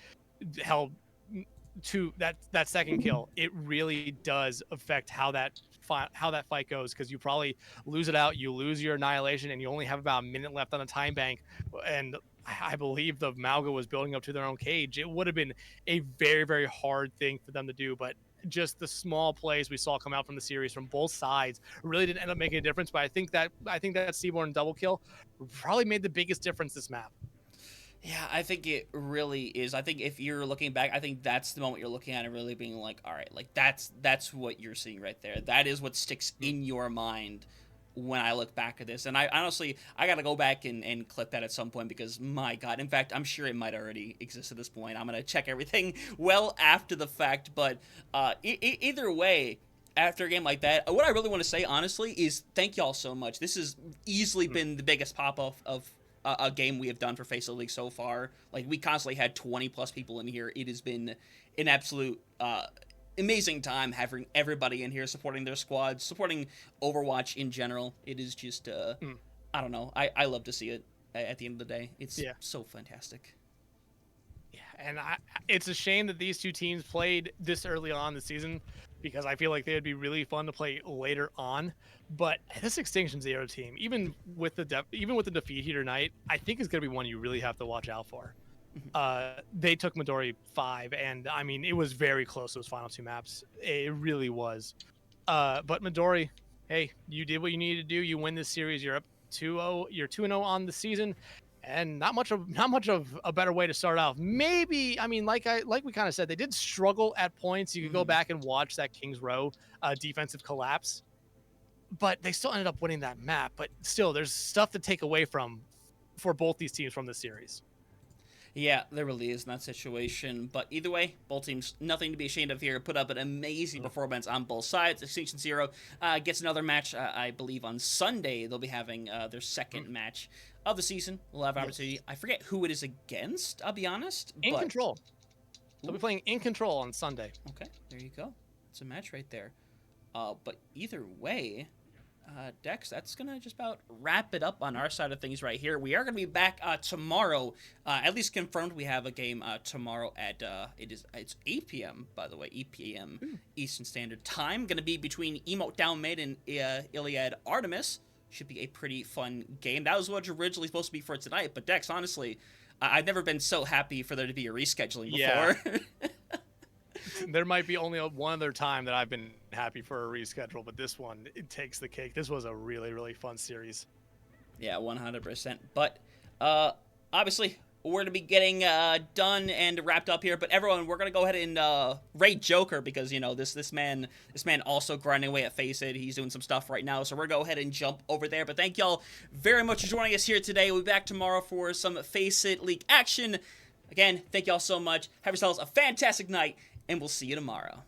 help to that second kill, it really does affect how that fight goes, because you probably lose it out, you lose your annihilation, and you only have about a minute left on the time bank. And I believe the Malga was building up to their own cage. It would have been a very, very hard thing for them to do, but just the small plays we saw come out from the series from both sides really didn't end up making a difference. But I think that Seaborn double kill probably made the biggest difference this map. Yeah, I think it really is. I think if you're looking back, I think that's the moment you're looking at and really being like, all right, like that's what you're seeing right there. That is what sticks in your mind when I look back at this. And I honestly, I got to go back and clip that at some point, because my God, in fact, I'm sure it might already exist at this point. I'm going to check everything well after the fact. But either way, after a game like that, what I really want to say, honestly, is thank y'all so much. This has easily been the biggest pop-off of a game we have done for FaceIt League so far. Like, we constantly had 20 plus people in here. It has been an absolute amazing time having everybody in here supporting their squads, supporting Overwatch in general. It is just I don't know, I love to see it at the end of the day. It's so fantastic. Yeah, and it's a shame that these two teams played this early on the season, because I feel like they would be really fun to play later on. But this Extinction Zero team, even with the defeat here tonight, I think is going to be one you really have to watch out for. They took Midori 5, and I mean, it was very close, those final two maps. It really was. But Midori, hey, you did what you needed to do. You win this series. You're up 2-0. You're 2-0 on the season, and not much of a better way to start off. Maybe, I mean, like we kind of said, they did struggle at points. You could go back and watch that Kings Row defensive collapse, but they still ended up winning that map. But still, there's stuff to take away for both these teams from this series. Yeah, there really is in that situation. But either way, both teams, nothing to be ashamed of here. Put up an amazing performance on both sides. Extinction Zero gets another match, I believe, on Sunday. They'll be having their second match of the season. We'll have opportunity. I forget who it is against, I'll be honest. In Control. They'll be playing In Control on Sunday. Okay, there you go. It's a match right there. But either way, Dex, that's going to just about wrap it up on our side of things right here. We are going to be back tomorrow. At least confirmed we have a game tomorrow at, it's 8 p.m., by the way, 8 p.m. Eastern Standard Time. Going to be between Emote Down Mid and Iliad Artemis. Should be a pretty fun game. That was what was originally supposed to be for tonight, but Dex, honestly, I've never been so happy for there to be a rescheduling before. Yeah. There might be only one other time that I've been happy for a reschedule, but this one, it takes the cake. This was a really, really fun series. Yeah, 100%. But obviously, we're going to be getting done and wrapped up here. But everyone, we're going to go ahead and raid Joker, because, you know, this man also grinding away at FaceIt. He's doing some stuff right now, so we're going to go ahead and jump over there. But thank y'all very much for joining us here today. We'll be back tomorrow for some FaceIt League action. Again, thank y'all so much. Have yourselves a fantastic night, and we'll see you tomorrow.